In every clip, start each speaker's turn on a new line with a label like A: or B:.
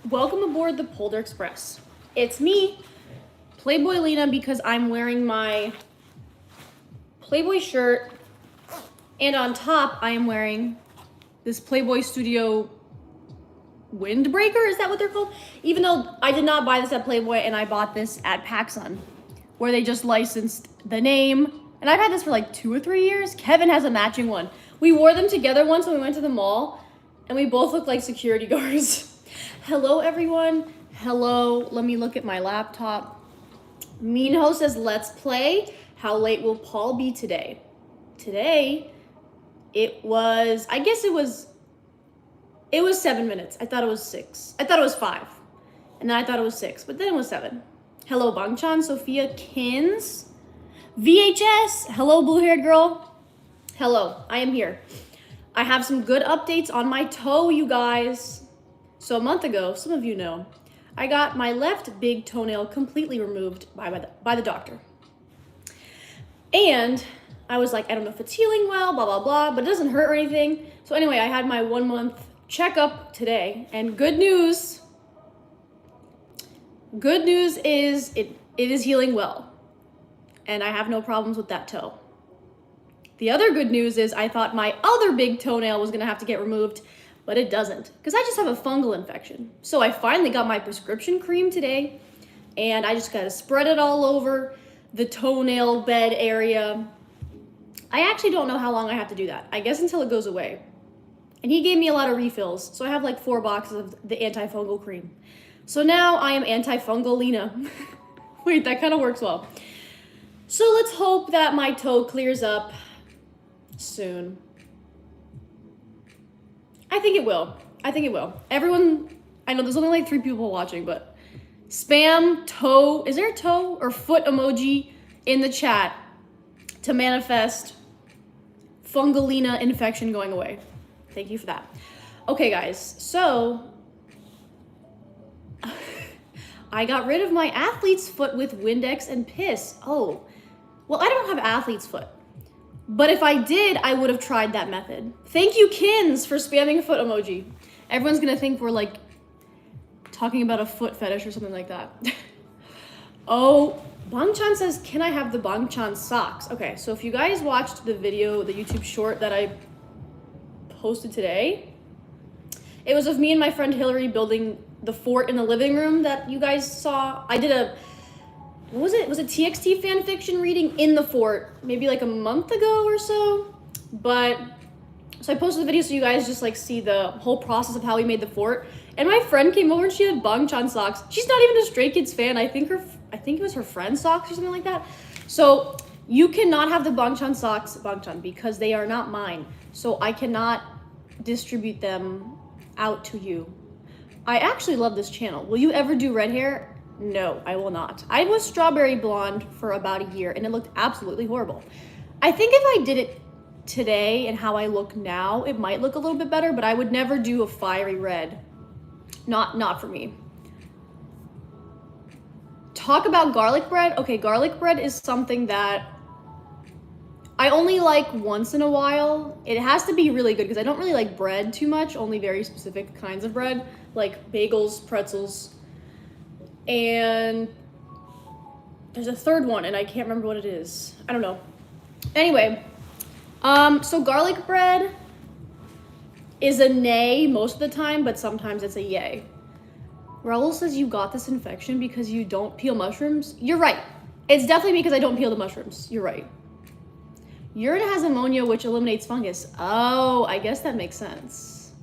A: Welcome aboard the Polder Express. It's me, Playboy Lena, because I'm wearing my Playboy shirt, and on top I am wearing this Playboy Studio windbreaker. Is that what they're called? Even though I did not buy this at Playboy, and I bought this at PacSun, where they just licensed the name. And I've had this for like 2 or 3 years. Kevin has a matching one. We wore them together once when we went to the mall, and we both looked like security guards. Hello, everyone. Hello. Let me look at my laptop. Minho says, let's play. How late will Paul be today? Today, I guess it was 7 minutes. I thought it was 6. I thought it was 5. And then I thought it was 6, but then it was 7. Hello, Bangchan, Sophia Kins. VHS. Hello, blue-haired girl. Hello, I am here. I have some good updates on my toe, you guys. So a month ago, some of you know, I got my left big toenail completely removed by the doctor. And I was like, I don't know if it's healing well, blah, blah, blah, but it doesn't hurt or anything. So anyway, I had my 1 month checkup today, and good news is it is healing well. And I have no problems with that toe. The other good news is I thought my other big toenail was gonna have to get removed, but it doesn't, because I just have a fungal infection. So I finally got my prescription cream today, and I just gotta spread it all over the toenail bed area. I actually don't know how long I have to do that. I guess until it goes away. And he gave me a lot of refills, so I have like 4 boxes of the antifungal cream. So now I am antifungal Lena. Wait, that kind of works well. So let's hope that my toe clears up soon. I think it will. Everyone, I know there's only like 3 people watching, but spam toe, is there a toe or foot emoji in the chat to manifest fungalina infection going away. Thank you for that. Okay, guys, so I got rid of my athlete's foot with Windex and piss. Oh, well, I don't have athlete's foot. But if I did, I would have tried that method. Thank you, Kins, for spamming a foot emoji. Everyone's gonna think we're like talking about a foot fetish or something like that. Oh, Bangchan says, can I have the Bangchan socks? Okay, so if you guys watched the video, the YouTube short that I posted today, it was of me and my friend Hillary building the fort in the living room that you guys saw. I did a, what was it? It was a TXT fan fiction reading in the fort, maybe like a month ago or so. But, so I posted the video so you guys just like see the whole process of how we made the fort. And my friend came over and she had Bangchan socks. She's not even a Stray Kids fan. I think it was her friend's socks or something like that. So you cannot have the Bangchan socks, Bangchan, because they are not mine. So I cannot distribute them out to you. I actually love this channel. Will you ever do red hair? No, I will not. I was strawberry blonde for about a year and it looked absolutely horrible. I think if I did it today and how I look now, it might look a little bit better, but I would never do a fiery red. Not for me. Talk about garlic bread. Okay, garlic bread is something that I only like once in a while. It has to be really good because I don't really like bread too much, only very specific kinds of bread, like bagels, pretzels, and there's a third one and I can't remember what it is. I don't know. Anyway, so garlic bread is a nay most of the time, but sometimes it's a yay. Raul says you got this infection because you don't peel mushrooms. You're right. It's definitely because I don't peel the mushrooms. You're right. Urine has ammonia, which eliminates fungus. Oh, I guess that makes sense.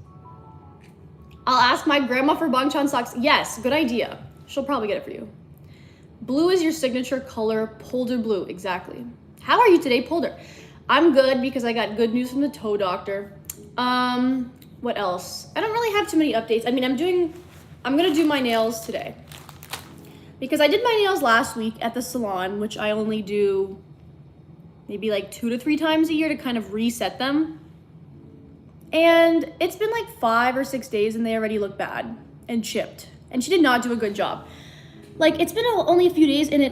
A: I'll ask my grandma for Bangchan socks. Yes, good idea. She'll probably get it for you. Blue is your signature color. Polder blue, exactly. How are you today, Polder? I'm good because I got good news from the toe doctor. What else? I don't really have too many updates. I mean, I'm gonna do my nails today because I did my nails last week at the salon, which I only do maybe like 2 to 3 times a year to kind of reset them. And it's been like 5 or 6 days and they already look bad and chipped. And she did not do a good job. Like, it's been only a few days and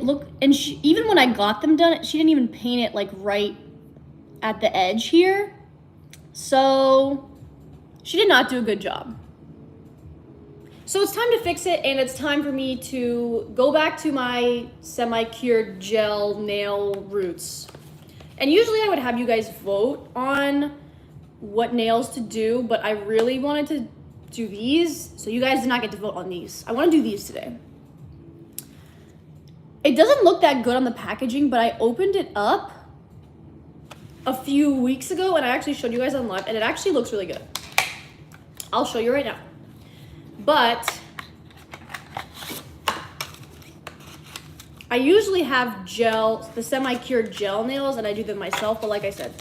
A: even when I got them done, she didn't even paint it like right at the edge here. So she did not do a good job. So it's time to fix it, and it's time for me to go back to my semi-cured gel nail roots. And usually I would have you guys vote on what nails to do, but I really wanted to do these, so you guys did not get to vote on these. I want to do these today. It doesn't look that good on the packaging, but I opened it up a few weeks ago, and I actually showed you guys on live, and it actually looks really good. I'll show you right now. But I usually have gel, the semi-cured gel nails, and I do them myself. But like I said,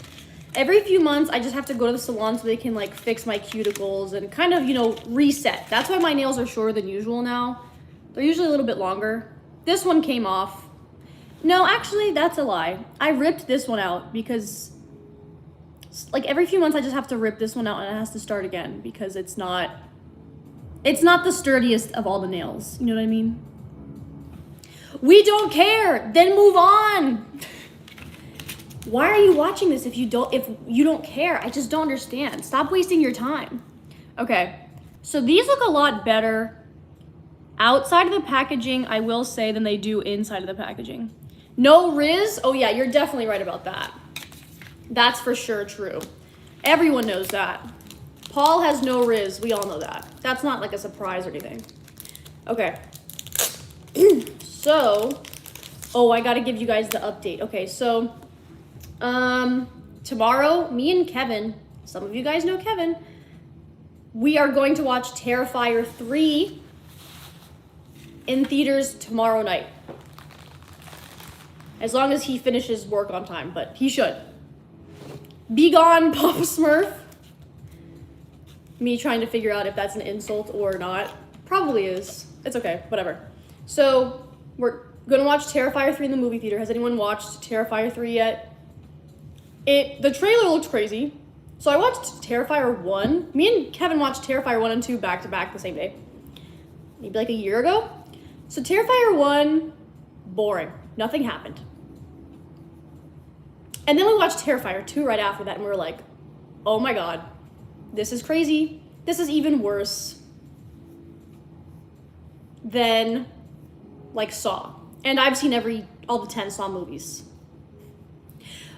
A: every few months I just have to go to the salon so they can like fix my cuticles and kind of, you know, reset. That's why my nails are shorter than usual now. They're usually a little bit longer. This one came off. No, actually, that's a lie. I ripped this one out because like every few months I just have to rip this one out and it has to start again because it's not the sturdiest of all the nails. You know what I mean? We don't care. Then move on. Why are you watching this if you don't care? I just don't understand. Stop wasting your time. Okay. So these look a lot better outside of the packaging, I will say, than they do inside of the packaging. No Riz? Oh yeah, you're definitely right about that. That's for sure true. Everyone knows that. Paul has no Riz. We all know that. That's not like a surprise or anything. Okay. So, oh, I gotta give you guys the update. Okay, so, tomorrow, me and Kevin, some of you guys know Kevin, we are going to watch Terrifier 3 in theaters tomorrow night. As long as he finishes work on time, but he should. Be gone, Papa Smurf. Me trying to figure out if that's an insult or not. Probably is. It's okay, whatever. So, we're gonna watch Terrifier 3 in the movie theater. Has anyone watched Terrifier 3 yet? The trailer looks crazy. So I watched Terrifier 1. Me and Kevin watched Terrifier 1 and 2 back to back the same day. Maybe like a year ago. So Terrifier 1, boring. Nothing happened. And then we watched Terrifier 2 right after that and we were like, oh my god. This is crazy. This is even worse than like Saw. And I've seen all the 10 Saw movies.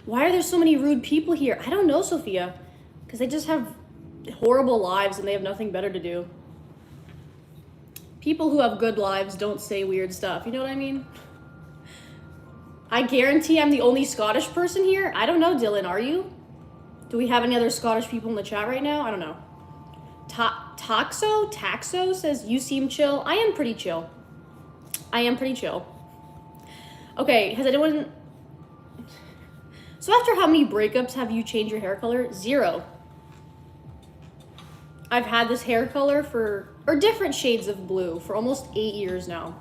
A: Why are there so many rude people here? I don't know, Sophia. Because they just have horrible lives and they have nothing better to do. People who have good lives don't say weird stuff. You know what I mean? I guarantee I'm the only Scottish person here. I don't know, Dylan, are you? Do we have any other Scottish people in the chat right now? I don't know. Taxo says, you seem chill. I am pretty chill. Okay, has anyone... So after how many breakups have you changed your hair color? 0. I've had this hair color or different shades of blue for almost 8 years now.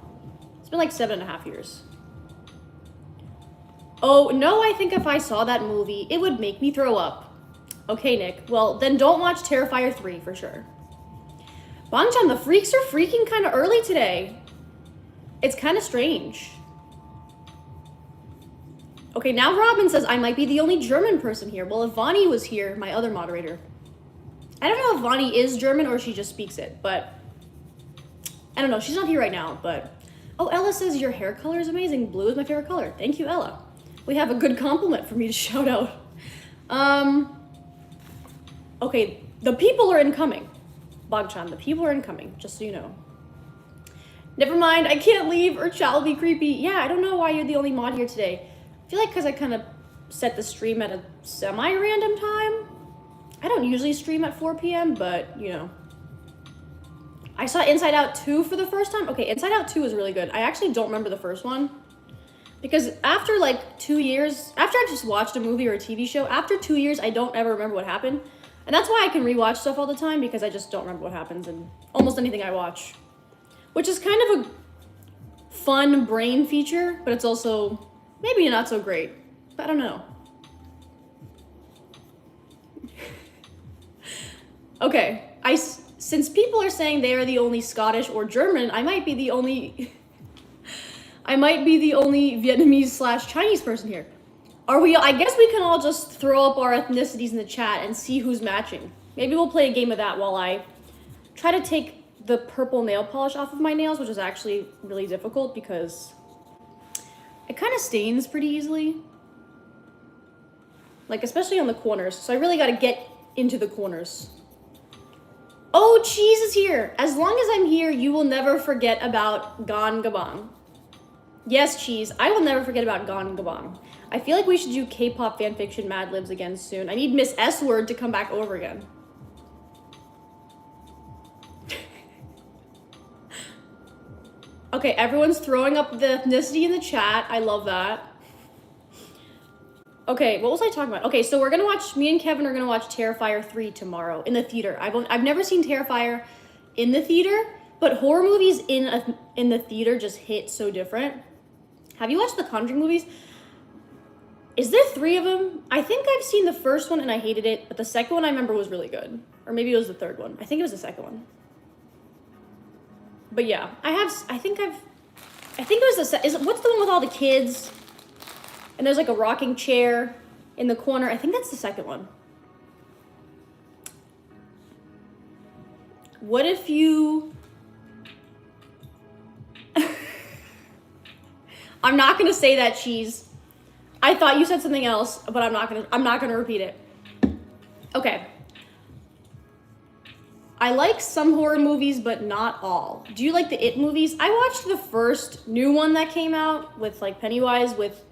A: It's been like 7.5 years. Oh, no, I think if I saw that movie, it would make me throw up. Okay, Nick. Well, then don't watch Terrifier 3 for sure. Bangchan, the freaks are freaking kind of early today. It's kind of strange. Okay, now Robin says I might be the only German person here. Well, if Vani was here, my other moderator. I don't know if Vani is German or she just speaks it, but I don't know. She's not here right now, but... Oh, Ella says your hair color is amazing. Blue is my favorite color. Thank you, Ella. We have a good compliment for me to shout out. Okay, the people are incoming. Bogchan, the people are incoming, just so you know. Never mind, I can't leave or chat will be creepy. Yeah, I don't know why you're the only mod here today. I feel like because I kind of set the stream at a semi-random time. I don't usually stream at 4 p.m., but, you know. I saw Inside Out 2 for the first time. Okay, Inside Out 2 is really good. I actually don't remember the first one. Because after like 2 years, after I just watched a movie or a TV show, after 2 years, I don't ever remember what happened. And that's why I can rewatch stuff all the time, because I just don't remember what happens in almost anything I watch. Which is kind of a fun brain feature, but it's also maybe not so great. But I don't know. Okay, since people are saying they are the only Scottish or German, I might be the only Vietnamese/Chinese person here. I guess we can all just throw up our ethnicities in the chat and see who's matching. Maybe we'll play a game of that while I try to take the purple nail polish off of my nails, which is actually really difficult because it kind of stains pretty easily. Like, especially on the corners. So I really got to get into the corners. Oh, Cheese is here. As long as I'm here, you will never forget about Gon Gabang. Yes, Cheese, I will never forget about Gon Gabang. I feel like we should do K-pop fanfiction Mad Libs again soon. I need Miss S-Word to come back over again. Okay, everyone's throwing up the ethnicity in the chat. I love that. Okay, what was I talking about? Okay, so we're gonna watch, me and Kevin are gonna watch Terrifier 3 tomorrow in the theater. I've never seen Terrifier in the theater, but horror movies in the theater just hit so different. Have you watched the Conjuring movies? Is there 3 of them? I think I've seen the first one and I hated it, but the second one I remember was really good. Or maybe it was the third one. I think it was the second one. But yeah, I think it was what's the one with all the kids? And there's like a rocking chair in the corner. I think that's the second one. What if you... I'm not gonna say that, Cheese. I thought you said something else, but I'm not gonna repeat it. Okay. I like some horror movies, but not all. Do you like the It movies? I watched the first new one that came out with like Pennywise with,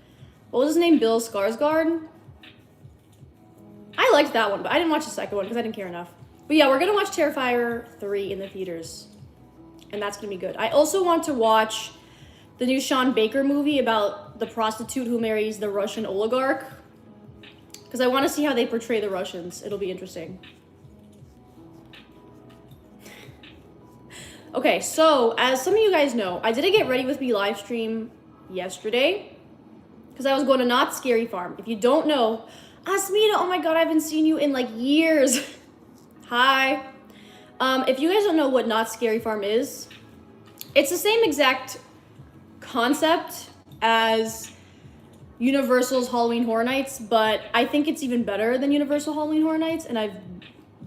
A: what was his name? Bill Skarsgård. I liked that one, but I didn't watch the second one because I didn't care enough. But yeah, we're gonna watch Terrifier 3 in the theaters. And that's gonna be good. I also want to watch the new Sean Baker movie about the prostitute who marries the Russian oligarch. Because I want to see how they portray the Russians. It'll be interesting. Okay, so as some of you guys know, I did a Get Ready With Me live stream yesterday because I was going to Knott's Scary Farm. If you don't know, Asmita, oh my god, I haven't seen you in like years. Hi. If you guys don't know what Knott's Scary Farm is, it's the same exact concept as Universal's Halloween Horror Nights, but I think it's even better than Universal Halloween Horror Nights, and I've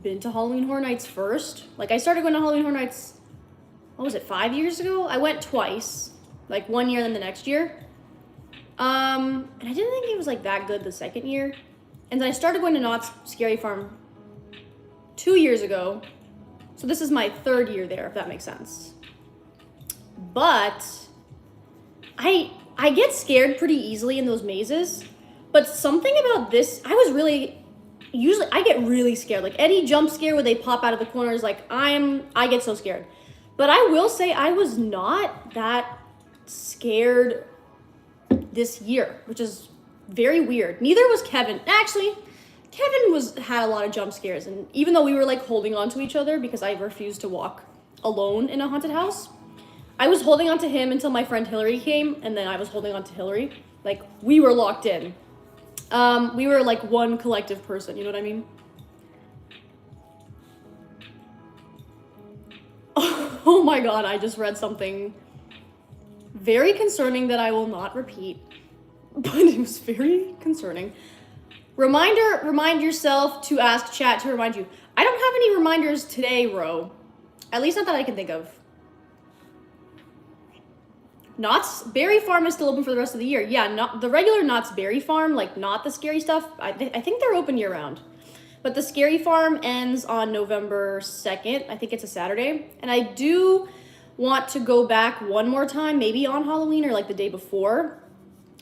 A: been to Halloween Horror Nights first. Like, I started going to Halloween Horror Nights, what was it, 5 years ago? I went twice, like 1 year, then the next year. And I didn't think it was like that good the second year. And then I started going to Knott's Scary Farm 2 years ago. So this is my 3rd year there, if that makes sense. But I get scared pretty easily in those mazes. But something about this, usually I get really scared. Like any jump scare where they pop out of the corners, like I get so scared. But I will say I was not that scared this year, which is very weird. Neither was Kevin. Actually, Kevin had a lot of jump scares, and even though we were like holding on to each other because I refused to walk alone in a haunted house, I was holding on to him until my friend Hillary came, and then I was holding on to Hillary. Like, we were locked in. We were like one collective person, you know what I mean? Oh my god, I just read something very concerning that I will not repeat, but it was very concerning. Remind yourself to ask chat to remind you. I don't have any reminders today, Ro. At least not that I can think of. Knott's Berry Farm is still open for the rest of the year. Yeah, not the regular Knott's Berry Farm, like not the scary stuff. I think they're open year round. But the Scary Farm ends on November 2nd. I think it's a Saturday. And I do want to go back one more time, maybe on Halloween or like the day before,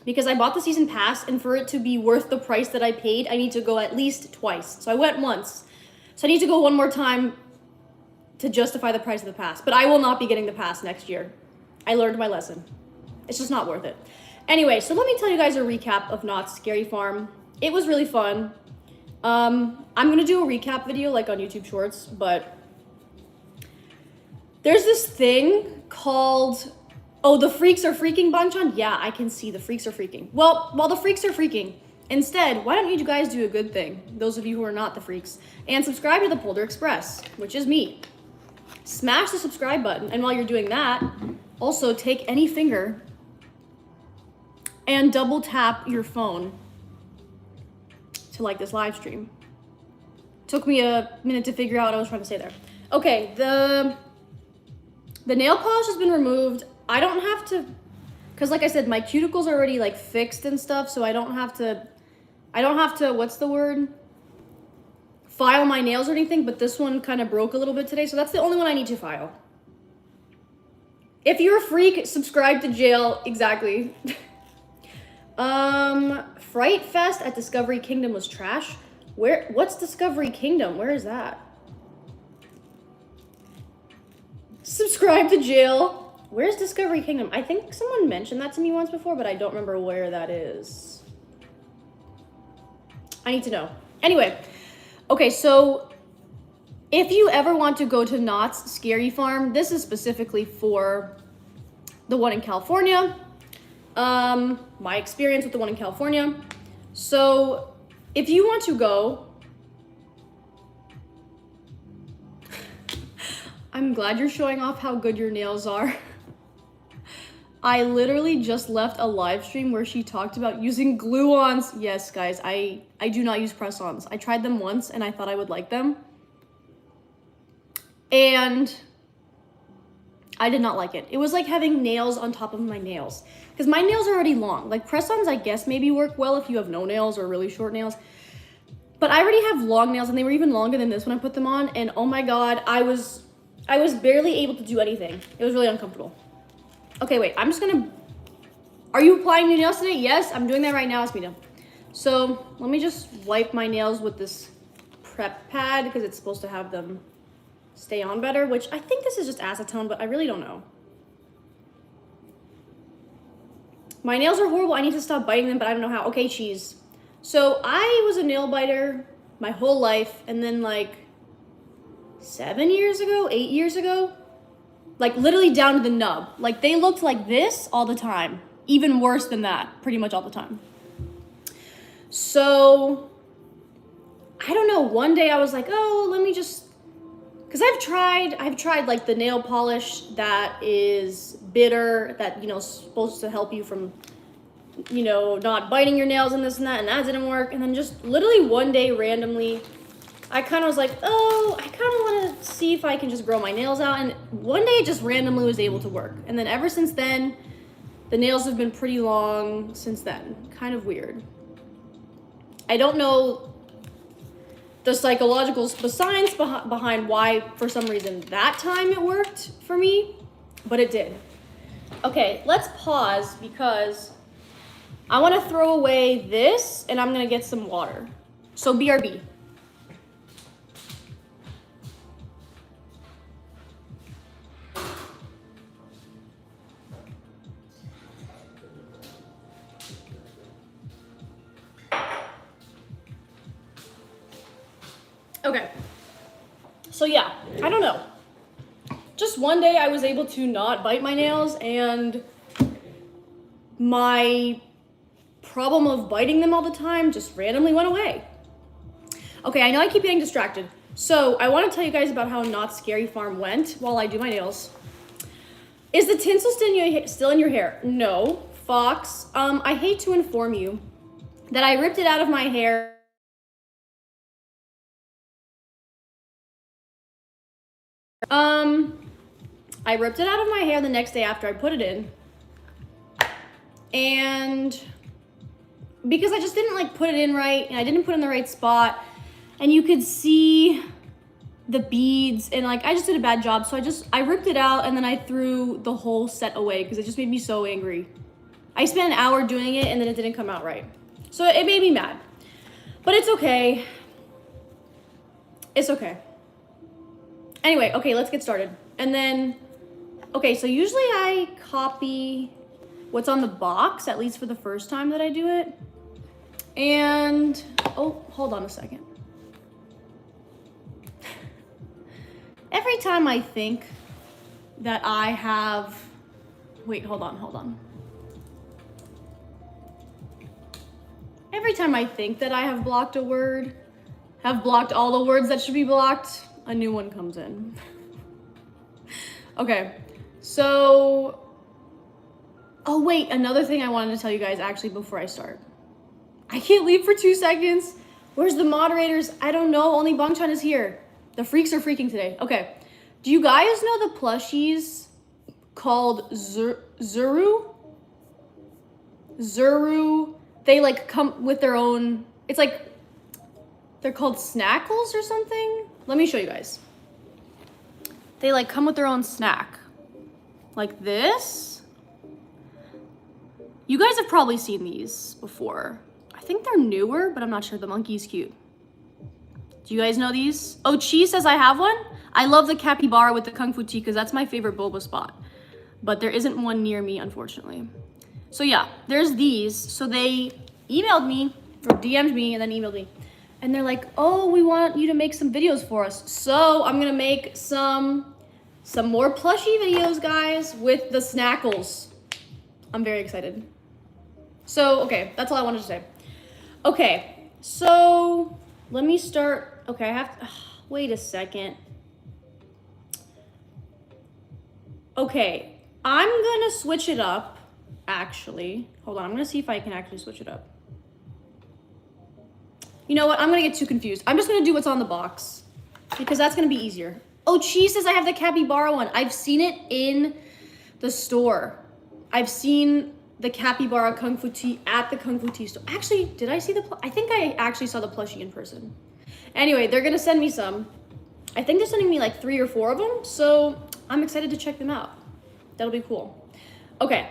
A: because I bought the season pass, and for it to be worth the price that I paid, I need to go at least twice. So I went once. So I need to go one more time to justify the price of the pass. But I will not be getting the pass next year. I learned my lesson. It's just not worth it. Anyway, so let me tell you guys a recap of Knott's Scary Farm. It was really fun. I'm gonna do a recap video like on YouTube Shorts, but there's this thing called, oh, the freaks are freaking Banchan? Yeah, I can see the freaks are freaking. Well, while the freaks are freaking, instead, why don't you guys do a good thing, those of you who are not the freaks, and subscribe to the Polder Express, which is me. Smash the subscribe button, and while you're doing that, also take any finger and double tap your phone to like this live stream. Took me a minute to figure out what I was trying to say there. Okay, The nail polish has been removed. I don't have to, because like I said, my cuticles are already like fixed and stuff, so I don't have to, what's the word? File my nails or anything, but this one kind of broke a little bit today, so that's the only one I need to file. If you're a freak, subscribe to jail. Exactly. Fright Fest at Discovery Kingdom was trash. What's Discovery Kingdom? Where is that? Subscribe to jail. Where's Discovery Kingdom? I think someone mentioned that to me once before, but I don't remember where that is. I need to know. Anyway, okay, so if you ever want to go to Knott's Scary Farm, this is specifically for the one in California. My experience with the one in California. So if you want to go, I'm glad you're showing off how good your nails are. I literally just left a live stream where she talked about using glue-ons. Yes, guys, I do not use press-ons. I tried them once and I thought I would like them. And I did not like it. It was like having nails on top of my nails. Because my nails are already long. Like press-ons, I guess, maybe work well if you have no nails or really short nails. But I already have long nails and they were even longer than this when I put them on. And oh my God, I was barely able to do anything. It was really uncomfortable. Okay, wait, I'm just gonna, are you applying new nails today? Yes, I'm doing that right now, Asmita. So let me just wipe my nails with this prep pad because it's supposed to have them stay on better, which I think this is just acetone, but I really don't know. My nails are horrible. I need to stop biting them, but I don't know how. Okay, cheese. So I was a nail biter my whole life, and then like 7 years ago, 8 years ago, like literally down to the nub. Like they looked like this all the time. Even worse than that, pretty much all the time. So I don't know, one day I was like, oh, let me just, because I've tried like the nail polish that is bitter, that, you know, supposed to help you from, you know, not biting your nails and this and that didn't work. And then just literally one day randomly, I kind of was like, oh, I kind of want to see if I can just grow my nails out. And one day it just randomly was able to work. And then ever since then, the nails have been pretty long since then. Kind of weird. I don't know the science behind why, for some reason, that time it worked for me, but it did. Okay, let's pause because I want to throw away this and I'm going to get some water. So BRB. Okay, so yeah, I don't know. Just one day I was able to not bite my nails and my problem of biting them all the time just randomly went away. Okay, I know I keep getting distracted. So I want to tell you guys about how Knott's Scary Farm went while I do my nails. Is the tinsel still in your hair? No, Fox. I hate to inform you that I ripped it out of my hair. I ripped it out of my hair the next day after I put it in. And because I just didn't like put it in right and I didn't put it in the right spot and you could see the beads and like I just did a bad job. So I ripped it out and then I threw the whole set away because it just made me so angry. I spent an hour doing it and then it didn't come out right. So it made me mad, but it's okay. It's okay. Anyway, okay, let's get started. And then, okay, so usually I copy what's on the box, at least for the first time that I do it. And, oh, hold on a second. Every time I think that I have, wait, hold on. Every time I think that I have blocked a word, have blocked all the words that should be blocked, a new one comes in. Okay, so, oh wait, another thing I wanted to tell you guys actually before I start. I can't leave for 2 seconds. Where's the moderators? I don't know, only Bangchan is here. The freaks are freaking today. Okay, do you guys know the plushies called Zuru. They like come with their own, it's like, they're called snackles or something. Let me show you guys. They like come with their own snack. Like this. You guys have probably seen these before. I think they're newer, but I'm not sure. The monkey's cute. Do you guys know these? Oh, Chi says I have one. I love the capybara with the kung fu tea because that's my favorite boba spot. But there isn't one near me, unfortunately. So yeah, there's these. So they emailed me or DM'd me and then emailed me. And they're like, oh, we want you to make some videos for us. So I'm gonna make some more plushie videos, guys, with the snackles. I'm very excited. So, okay, that's all I wanted to say. Okay, so let me start. Okay, I have to, wait a second. Okay, I'm gonna switch it up, actually. Hold on, I'm gonna see if I can actually switch it up. You know what, I'm gonna get too confused. I'm just gonna do what's on the box because that's gonna be easier. Oh, Chi says I have the capybara one. I've seen it in the store. I've seen the capybara kung fu tea at the kung fu tea store. Actually, did I see I think I actually saw the plushie in person. Anyway, they're gonna send me some. I think they're sending me like 3 or 4 of them, so I'm excited to check them out. That'll be cool. Okay,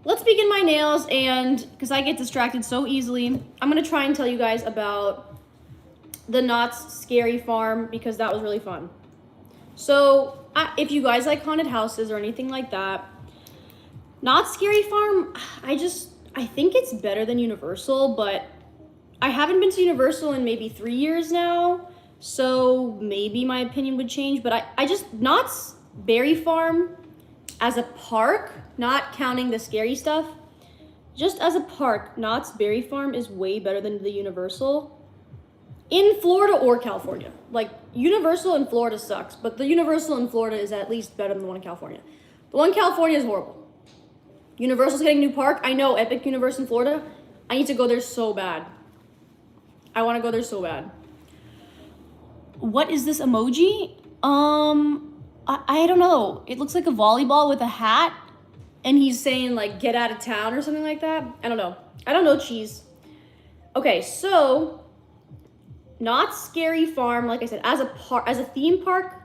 A: let's begin my nails, and because I get distracted so easily, I'm gonna try and tell you guys about the Knott's Scary Farm because that was really fun. So if you guys like haunted houses or anything like that, Knott's Scary Farm, I think it's better than Universal, but I haven't been to Universal in maybe 3 years now, so maybe my opinion would change, but Knott's Berry Farm as a park, not counting the scary stuff, just as a park, Knott's Berry Farm is way better than the Universal in Florida or California. Like, Universal in Florida sucks, but the Universal in Florida is at least better than the one in California. The one in California is horrible. Universal's getting a new park. I know, Epic Universe in Florida. I need to go there so bad. I want to go there so bad. What is this emoji? I don't know. It looks like a volleyball with a hat, and he's saying like get out of town or something like that. I don't know, cheese. Okay, so Knott's Scary Farm, like I said, as a theme park,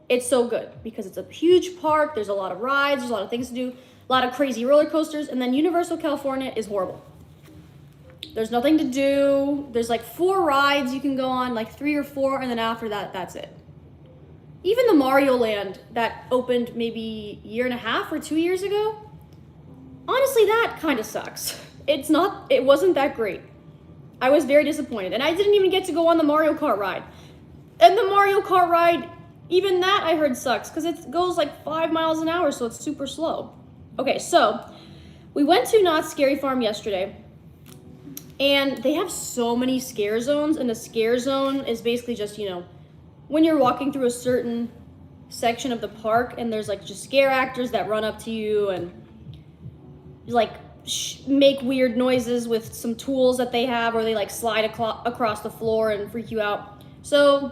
A: it's so good because it's a huge park. There's a lot of rides, there's a lot of things to do, a lot of crazy roller coasters, and then Universal California is horrible. There's nothing to do. There's like 4 rides you can go on, like 3 or 4, and then after that, that's it. Even the Mario Land that opened maybe 1.5 or 2 years ago, honestly, that kind of sucks. It wasn't that great. I was very disappointed, and I didn't even get to go on the Mario Kart ride. And the Mario Kart ride, even that I heard sucks because it goes like 5 miles an hour, so it's super slow. Okay, so we went to Knott's Scary Farm yesterday, and they have so many scare zones, and the scare zone is basically just, when you're walking through a certain section of the park and there's like just scare actors that run up to you and like make weird noises with some tools that they have, or they like slide across the floor and freak you out. So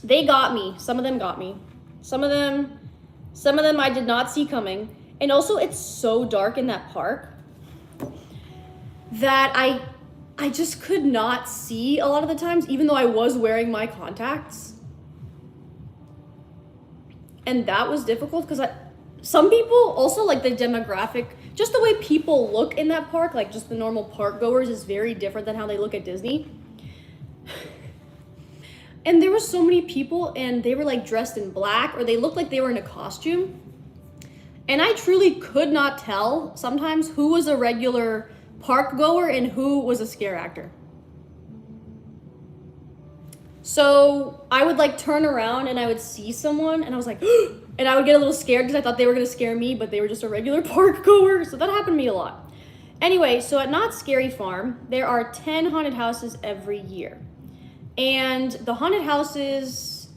A: they got me. Some of them got me. Some of them I did not see coming. And also it's so dark in that park that I just could not see a lot of the times, even though I was wearing my contacts. And that was difficult because some people also, like the demographic, just the way people look in that park, like just the normal park goers, is very different than how they look at Disney. And there were so many people, and they were like dressed in black, or they looked like they were in a costume. And I truly could not tell sometimes who was a regular park goer and who was a scare actor. So I would like turn around and I would see someone and I was like, and I would get a little scared because I thought they were gonna scare me, but they were just a regular park goer. So that happened to me a lot. Anyway, so at Knott's Scary Farm, there are 10 haunted houses every year. And the haunted houses,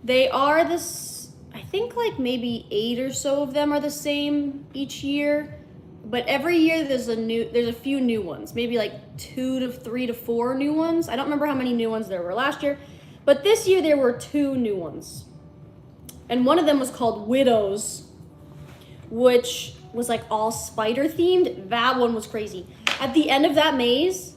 A: they are I think like maybe 8 or so of them are the same each year. But every year there's a few new ones, maybe like 2 to 3 to 4 new ones. I don't remember how many new ones there were last year, but this year there were 2 new ones. And one of them was called Widows. which was like all spider themed. That one was crazy. At the end of that maze,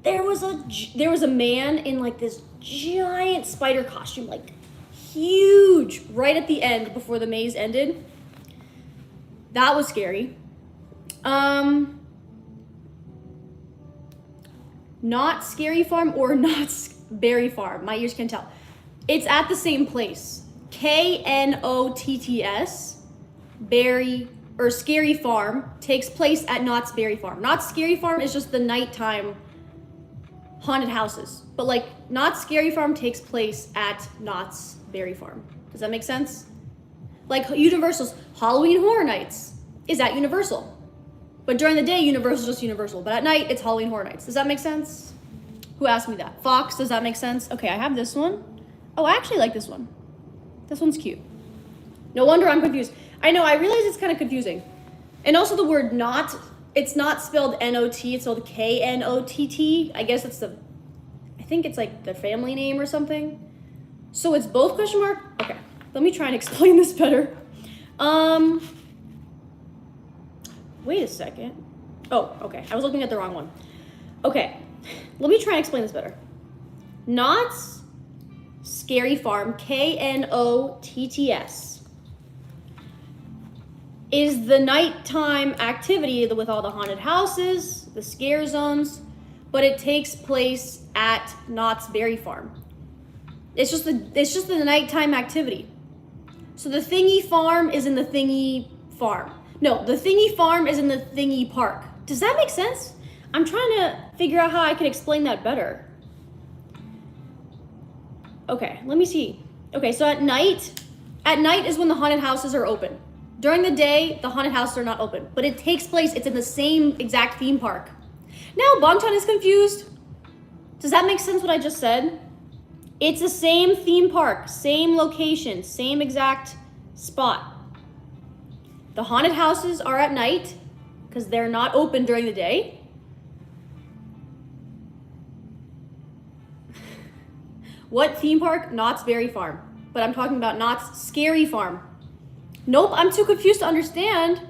A: there was a man in like this giant spider costume, like huge, right at the end before the maze ended. That was scary. Not Scary Farm or Knott's Berry Farm. My ears can tell. It's at the same place. Knotts. Berry or Scary Farm takes place at Knott's Berry Farm. Knott's Scary Farm is just the nighttime haunted houses. But like Knott's Scary Farm takes place at Knott's Berry Farm. Does that make sense? Like Universal's Halloween Horror Nights is at Universal. But during the day, Universal's just Universal. But at night, it's Halloween Horror Nights. Does that make sense? Who asked me that? Fox, does that make sense? Okay, I have this one. Oh, I actually like this one. This one's cute. No wonder I'm confused. I know, I realize it's kind of confusing. And also the word not, it's not spelled N-O-T, it's spelled K-N-O-T-T. I guess it's I think it's like the family name or something. So it's both question mark? Okay, let me try and explain this better. Wait a second. Oh, okay. I was looking at the wrong one. Okay. Let me try and explain this better. Knott's Scary Farm, Knotts, is the nighttime activity with all the haunted houses, the scare zones, but it takes place at Knott's Berry Farm. It's just the nighttime activity. So the thingy farm is in the thingy farm. No, the thingy farm is in the thingy park. Does that make sense? I'm trying to figure out how I can explain that better. Okay, let me see. Okay, so at night is when the haunted houses are open. During the day, the haunted houses are not open, but it takes place, it's in the same exact theme park. Now Bangtan is confused. Does that make sense what I just said? It's the same theme park, same location, same exact spot. The haunted houses are at night because they're not open during the day. What theme park? Knott's Berry Farm. But I'm talking about Knott's Scary Farm. Nope, I'm too confused to understand.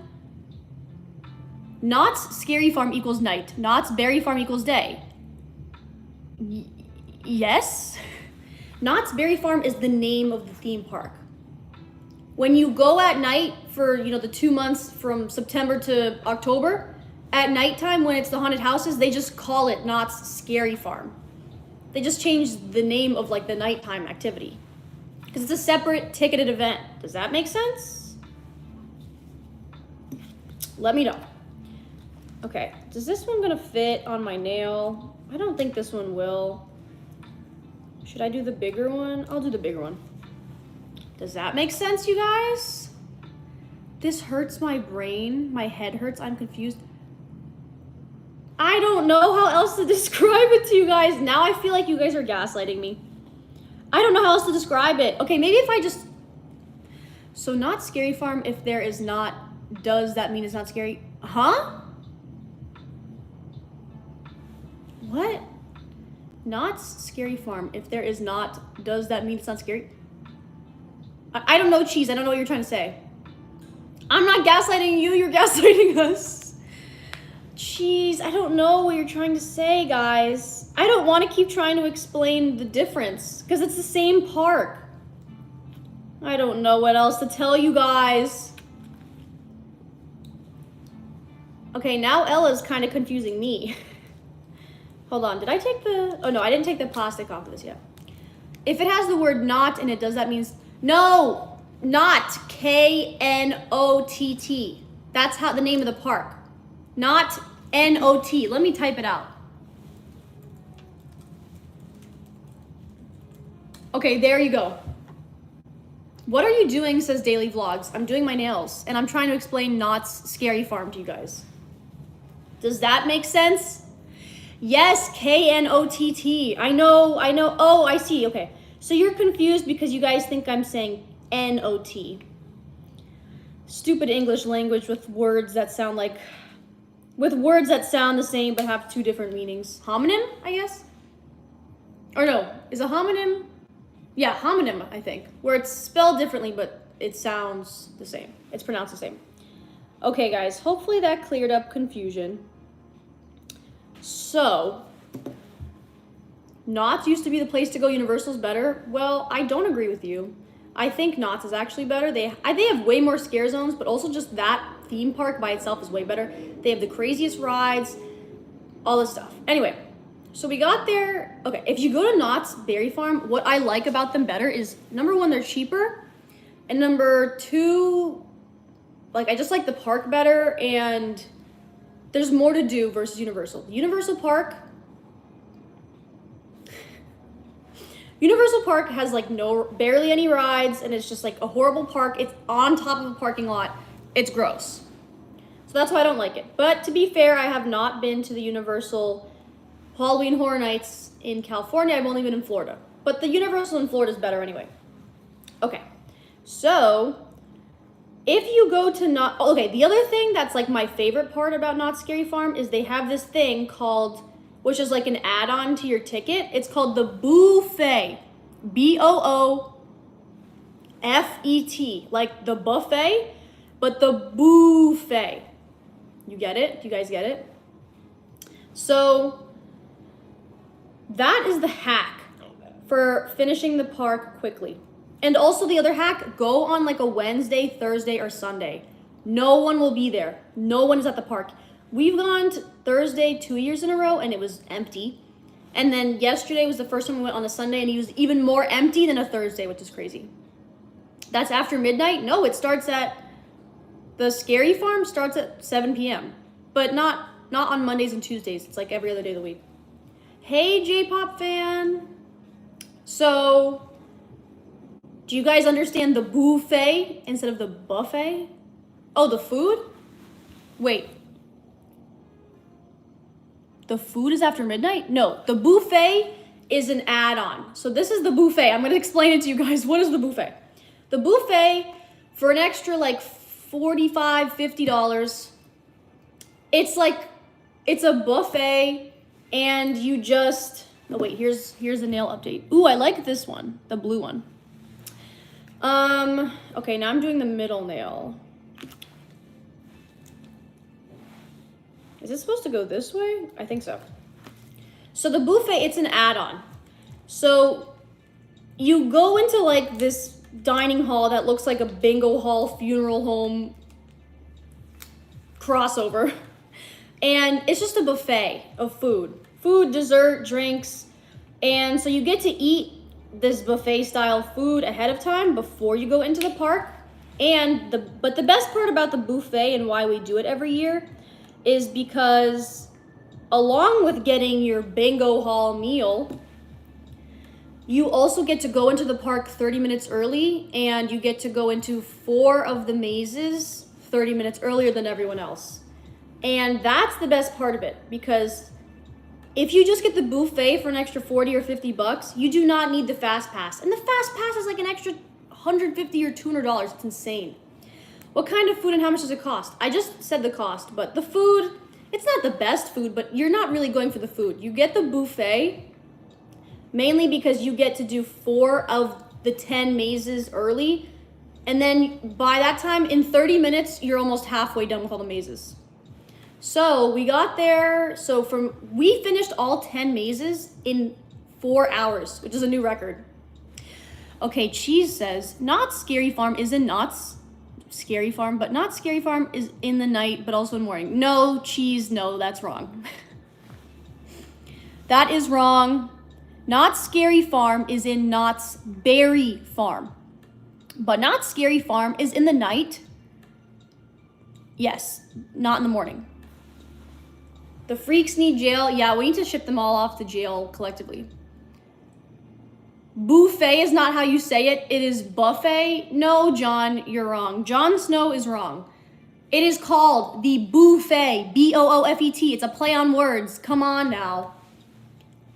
A: Knott's Scary Farm equals night. Knott's Berry Farm equals day. Yes? Knott's Berry Farm is the name of the theme park. When you go at night for, the 2 months from September to October, at nighttime when it's the haunted houses, they just call it Knott's Scary Farm. They just changed the name of like the nighttime activity because it's a separate ticketed event. Does that make sense? Let me know. Okay, is this one gonna fit on my nail? I don't think this one will. Should I do the bigger one? I'll do the bigger one. Does that make sense, you guys? This hurts my brain. My head hurts. I'm confused. I don't know how else to describe it to you guys. Now I feel like you guys are gaslighting me. I don't know how else to describe it. Okay, maybe if I just... So not Scary Farm, if there is not, does that mean it's not scary? Huh? What? Not Scary Farm, if there is not, does that mean it's not scary? I don't know, Cheese. I don't know what you're trying to say. I'm not gaslighting you. You're gaslighting us. Cheese, I don't know what you're trying to say, guys. I don't want to keep trying to explain the difference because it's the same park. I don't know what else to tell you guys. Okay, now Ella's kind of confusing me. Hold on. Did I take the... Oh, no, I didn't take the plastic off of this yet. If it has the word not in it, does that mean... No, not K-N-O-T-T. That's how the name of the park. Not N-O-T. Let me type it out. Okay, there you go. What are you doing, says Daily Vlogs. I'm doing my nails, and I'm trying to explain Knott's Scary Farm to you guys. Does that make sense? Yes, K-N-O-T-T. I know. Oh, I see. Okay. So you're confused because you guys think I'm saying N-O-T. Stupid English language with words that sound like... With words that sound the same but have two different meanings. Homonym, I guess? Or no, is a homonym? Yeah, homonym, I think. Where it's spelled differently but it sounds the same. It's pronounced the same. Okay, guys, hopefully that cleared up confusion. So, Knott's used to be the place to go. Universal's better. Well, I don't agree with you. I think Knott's is actually better. They have way more scare zones, but also just that theme park by itself is way better. They have the craziest rides, all this stuff. Anyway, so we got there. Okay, if you go to Knott's Berry Farm, what I like about them better is, number one, they're cheaper, and number two, like, I just like the park better, and there's more to do versus Universal. Universal Park has like barely any rides, and it's just like a horrible park. It's on top of a parking lot. It's gross. So that's why I don't like it. But to be fair, I have not been to the Universal Halloween Horror Nights in California. I've only been in Florida. But the Universal in Florida is better anyway. Okay, so if you go to Knott, okay, the other thing that's like my favorite part about Knott's Scary Farm is they have this thing called, which is like an add-on to your ticket. It's called the buffet. B-O-O-F-E-T, like the buffet, but the buffet. You get it? Do you guys get it? So that is the hack for finishing the park quickly. And also the other hack, go on like a Wednesday, Thursday, or Sunday. No one will be there. No one is at the park. We've gone to Thursday 2 years in a row and it was empty. And then yesterday was the first time we went on a Sunday and it was even more empty than a Thursday, which is crazy. That's after midnight? No, it starts at, the Scary Farm starts at 7 p.m. But not on Mondays and Tuesdays. It's like every other day of the week. Hey, J-pop fan. So, do you guys understand the buffet instead of the buffet? Oh, the food? Wait. The food is after midnight? No, the buffet is an add-on. So this is the buffet. I'm gonna explain it to you guys. What is the buffet? The buffet, for an extra like $45, $50, it's like, it's a buffet and you just, oh wait, here's the nail update. Ooh, I like this one, the blue one. Okay, now I'm doing the middle nail. Is it supposed to go this way? I think so. So the buffet, it's an add-on. So you go into like this dining hall that looks like a bingo hall, funeral home crossover. And it's just a buffet of food. Food, dessert, drinks. And so you get to eat this buffet style food ahead of time before you go into the park. But the best part about the buffet and why we do it every year is because along with getting your bingo hall meal, you also get to go into the park 30 minutes early and you get to go into 4 of the mazes 30 minutes earlier than everyone else. And that's the best part of it, because if you just get the buffet for an extra 40 or 50 bucks, you do not need the fast pass. And the fast pass is like an extra $150 or $200. It's insane. What kind of food and how much does it cost? I just said the cost, but the food, it's not the best food, but you're not really going for the food. You get the buffet mainly because you get to do 4 of the 10 mazes early. And then by that time, in 30 minutes, you're almost halfway done with all the mazes. So we got there, we finished all 10 mazes in 4 hours, which is a new record. Okay, Cheese says, Knott's Scary Farm is in Knott's Scary Farm, but Knott's Scary Farm is in the night, but also in the morning. No, Cheese, no, that's wrong. That is wrong. Knott's Scary Farm is in Knott's Berry Farm. But Knott's Scary Farm is in the night. Yes, not in the morning. The freaks need jail. Yeah, we need to ship them all off to jail collectively. Buffet is not how you say it. It is buffet. No, John, you're wrong. Jon Snow is wrong. It is called the buffet. B-O-O-F-E-T. It's a play on words. Come on now.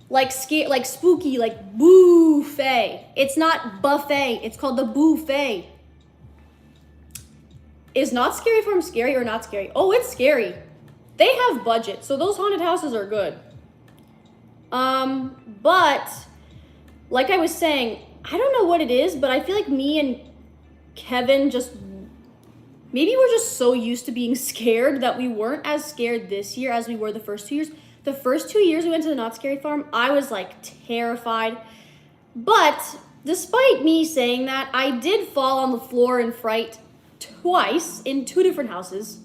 A: Like spooky, like buffet. It's not buffet. It's called the buffet. Is Knott's Scary Farm scary or not scary? Oh, it's scary. They have budget, so those haunted houses are good. But like I was saying, I don't know what it is, but I feel like me and Kevin just, maybe we're just so used to being scared that we weren't as scared this year as we were the first 2 years. The first 2 years we went to the Not Scary Farm, I was like terrified. But despite me saying that, I did fall on the floor in fright twice in 2 different houses.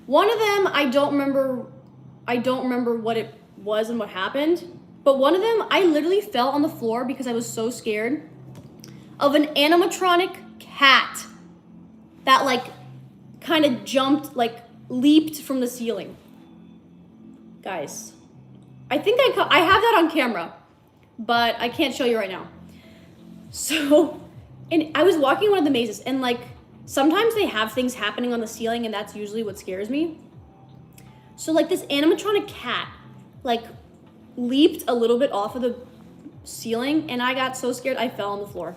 A: One of them, I don't remember what it was and what happened. But one of them, I literally fell on the floor because I was so scared of an animatronic cat that like kind of jumped, like leaped from the ceiling. Guys, I think I have that on camera, but I can't show you right now. So, and I was walking one of the mazes, and like sometimes they have things happening on the ceiling, and that's usually what scares me. So like this animatronic cat like leaped a little bit off of the ceiling, and I got so scared I fell on the floor.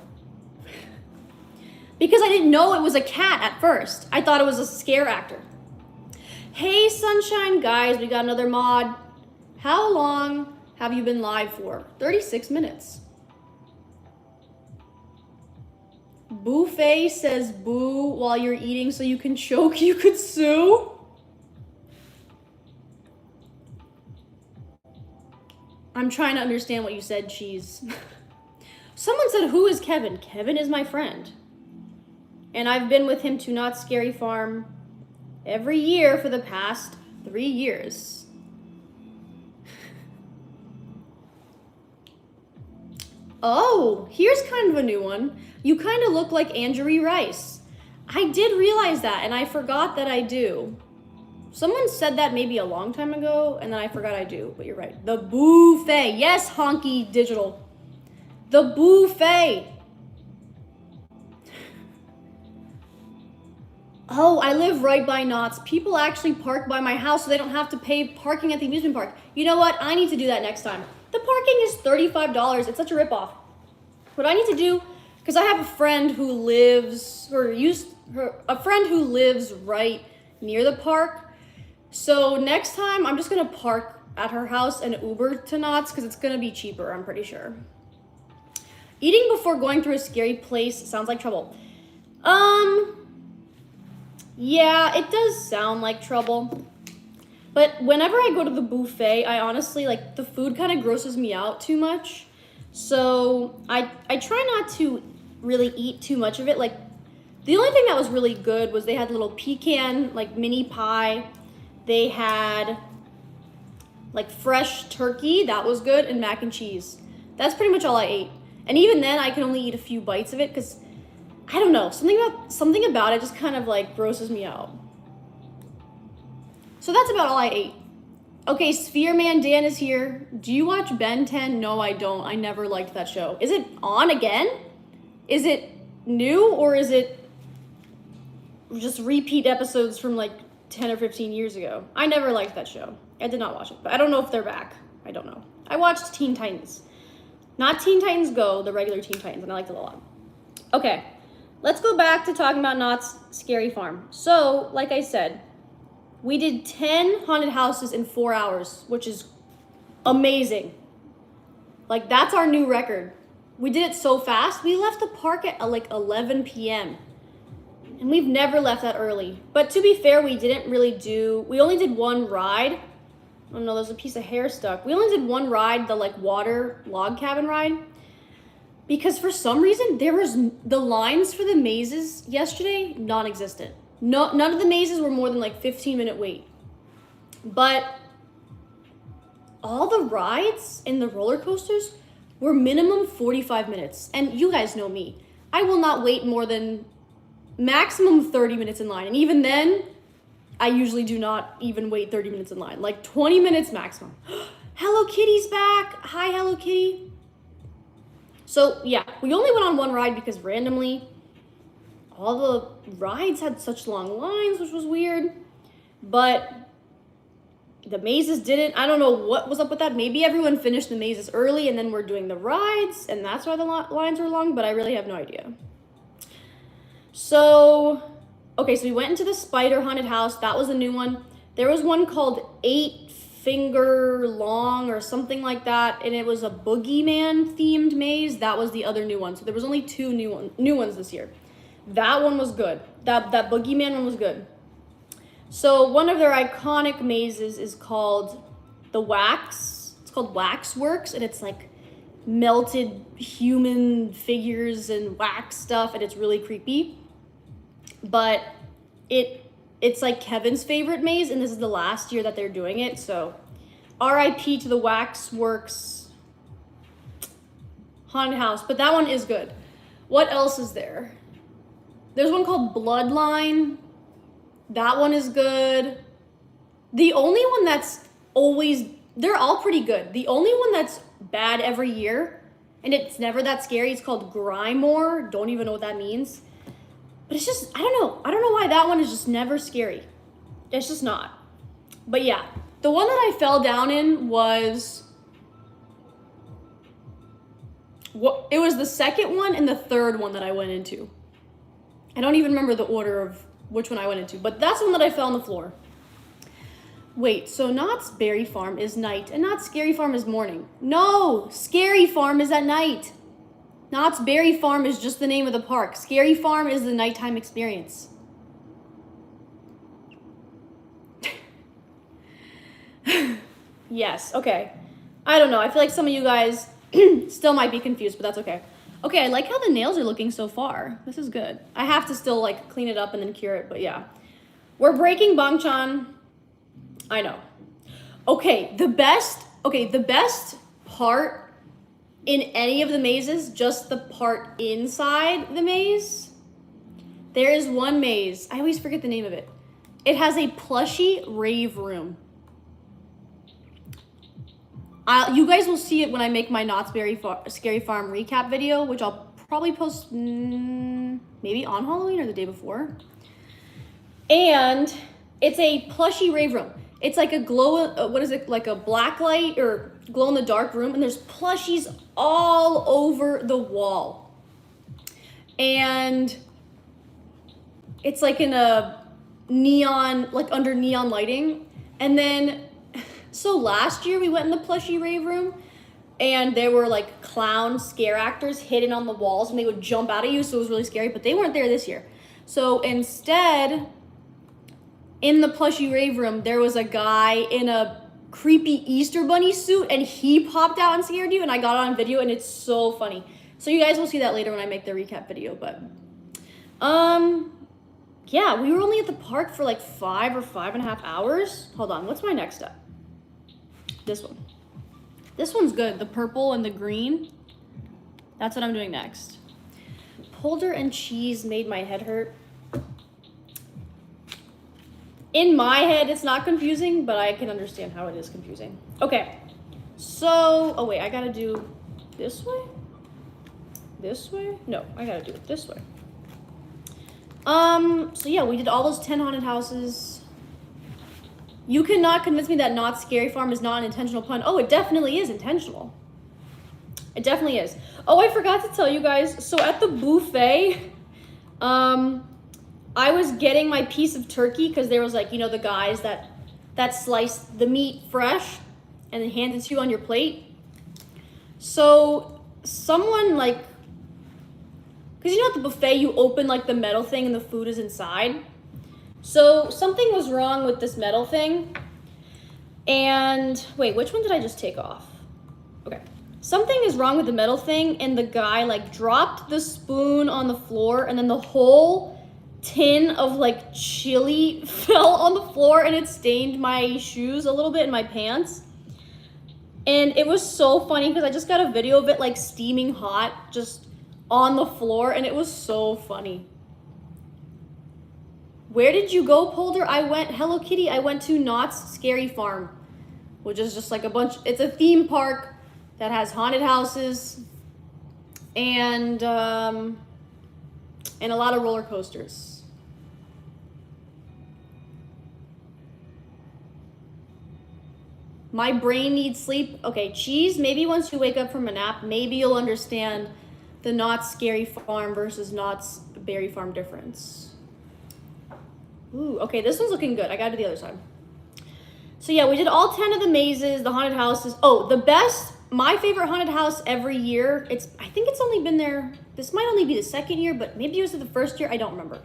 A: Because I didn't know it was a cat at first. I thought it was a scare actor. Hey, Sunshine, guys, we got another mod. How long have you been live for? 36 minutes. Buffet says boo while you're eating so you can choke, you could sue. I'm trying to understand what you said, Cheese. Someone said, who is Kevin? Kevin is my friend. And I've been with him to Not Scary Farm every year for the past 3 years. Oh, here's kind of a new one. You kind of look like Angery Rice. I did realize that, and I forgot that I do. Someone said that maybe a long time ago, and then I forgot I do, but you're right. The Buffet. Yes, Honky Digital. The Buffet. Oh, I live right by Knott's. People actually park by my house so they don't have to pay parking at the amusement park. You know what? I need to do that next time. The parking is $35. It's such a ripoff. What I need to do, because I have a friend who lives, a friend who lives right near the park. So next time, I'm just gonna park at her house and Uber to Knott's because it's gonna be cheaper, I'm pretty sure. Eating before going through a scary place sounds like trouble. Yeah, it does sound like trouble. But whenever I go to the buffet, I honestly, like, the food kind of grosses me out too much. So I try not to really eat too much of it. Like, the only thing that was really good was they had little pecan, like, mini pie. They had, like, fresh turkey. That was good. And mac and cheese. That's pretty much all I ate. And even then, I can only eat a few bites of it because, I don't know, something about it just kind of, like, grosses me out. So that's about all I ate. Okay, Sphere Man Dan is here. Do you watch Ben 10? No, I don't. I never liked that show. Is it on again? Is it new, or is it just repeat episodes from like 10 or 15 years ago? I never liked that show. I did not watch it, but I don't know if they're back. I don't know. I watched Teen Titans. Not Teen Titans Go, the regular Teen Titans, and I liked it a lot. Okay, let's go back to talking about Knott's Scary Farm. So, like I said, we did 10 haunted houses in 4 hours, which is amazing. Like, that's our new record. We did it so fast. We left the park at like 11 p.m. And we've never left that early. But to be fair, we only did one ride. Oh no, there's a piece of hair stuck. We only did one ride, the like water log cabin ride. Because for some reason, the lines for the mazes yesterday, non-existent. No, none of the mazes were more than like 15-minute wait. But all the rides and the roller coasters were minimum 45 minutes. And you guys know me. I will not wait more than maximum 30 minutes in line. And even then, I usually do not even wait 30 minutes in line. Like 20 minutes maximum. Hello Kitty's back. Hi, Hello Kitty. So yeah, we only went on one ride because randomly all the rides had such long lines, which was weird. But the mazes didn't. I don't know what was up with that. Maybe everyone finished the mazes early and then we're doing the rides and that's why the lines were long, but I really have no idea. So, okay, so we went into the spider haunted house. That was a new one. There was one called 8 Finger Long or something like that, and it was a boogeyman themed maze. That was the other new one. So there was only 2 new ones this year. That one was good. That Boogeyman one was good. So one of their iconic mazes is called the Wax. It's called Waxworks, and it's like melted human figures and wax stuff, and it's really creepy. But it's like Kevin's favorite maze, and this is the last year that they're doing it, so RIP to the Waxworks haunted house. But that one is good. What else is there? There's one called Bloodline. That one is good. The only one that's always, they're all pretty good. The only one that's bad every year, and it's never that scary, it's called Grimoire. Don't even know what that means. But it's just, I don't know. I don't know why that one is just never scary. It's just not. But yeah, the one that I fell down in was, it was the second one and the third one that I went into. I don't even remember the order of which one I went into, but that's the one that I fell on the floor. Wait, so Knott's Berry Farm is night and Knott's Scary Farm is morning. No, Scary Farm is at night. Knott's Berry Farm is just the name of the park. Scary Farm is the nighttime experience. Yes, okay. I don't know. I feel like some of you guys still might be confused, but that's okay. Okay, I like how the nails are looking so far. This is good. I have to still like clean it up and then cure it, but yeah. We're breaking Bangchan. I know. Okay, the best part in any of the mazes, just the part inside the maze. There is one maze. I always forget the name of it. It has a plushy rave room. You guys will see it when I make my Knott's Scary Farm recap video, which I'll probably post maybe on Halloween or the day before. And it's a plushy rave room. It's like a like a black light or glow in the dark room, and there's plushies all over the wall. And it's like in a neon, like under neon lighting. And then, so last year we went in the plushy rave room, and there were like clown scare actors hidden on the walls, and they would jump out at you, so it was really scary, but they weren't there this year. So instead, in the plushy rave room, there was a guy in a creepy Easter bunny suit, and he popped out and scared you, and I got it on video, and it's so funny. So you guys will see that later when I make the recap video, but yeah, we were only at the park for like 5 or 5.5 hours. Hold on, what's my next step? This one. This one's good, the purple and the green. That's what I'm doing next. Polder and cheese made my head hurt. In my head, it's not confusing, but I can understand how it is confusing. Okay, so, oh wait, I gotta do this way? This way? No, I gotta do it this way. So yeah, we did all those 10 haunted houses. You cannot convince me that Knott's Scary Farm is not an intentional pun. Oh, it definitely is intentional. It definitely is. Oh, I forgot to tell you guys, so at the buffet, I was getting my piece of turkey because there was like, you know, the guys that slice the meat fresh and then hand it to you on your plate. So someone like, because you know at the buffet you open like the metal thing and the food is inside. So something was wrong with this metal thing. And wait, which one did I just take off? Okay. Something is wrong with the metal thing, and the guy like dropped the spoon on the floor, and then the whole tin of like chili fell on the floor, and it stained my shoes a little bit in my pants. And it was so funny because I just got a video of it like steaming hot just on the floor, and it was so funny. Where did you go, Polder? I went, Hello Kitty, I went to Knott's Scary Farm, which is just like a bunch, it's a theme park that has haunted houses and a lot of roller coasters. My brain needs sleep. Okay, cheese, maybe once you wake up from a nap, maybe you'll understand the Knott's Scary Farm versus Knott's Berry Farm difference. Ooh, okay, this one's looking good. I gotta do the other side. So yeah, we did all 10 of the mazes, the haunted houses. Oh, my favorite haunted house every year, I think it's only been there, this might only be the second year, but maybe it was the first year, I don't remember.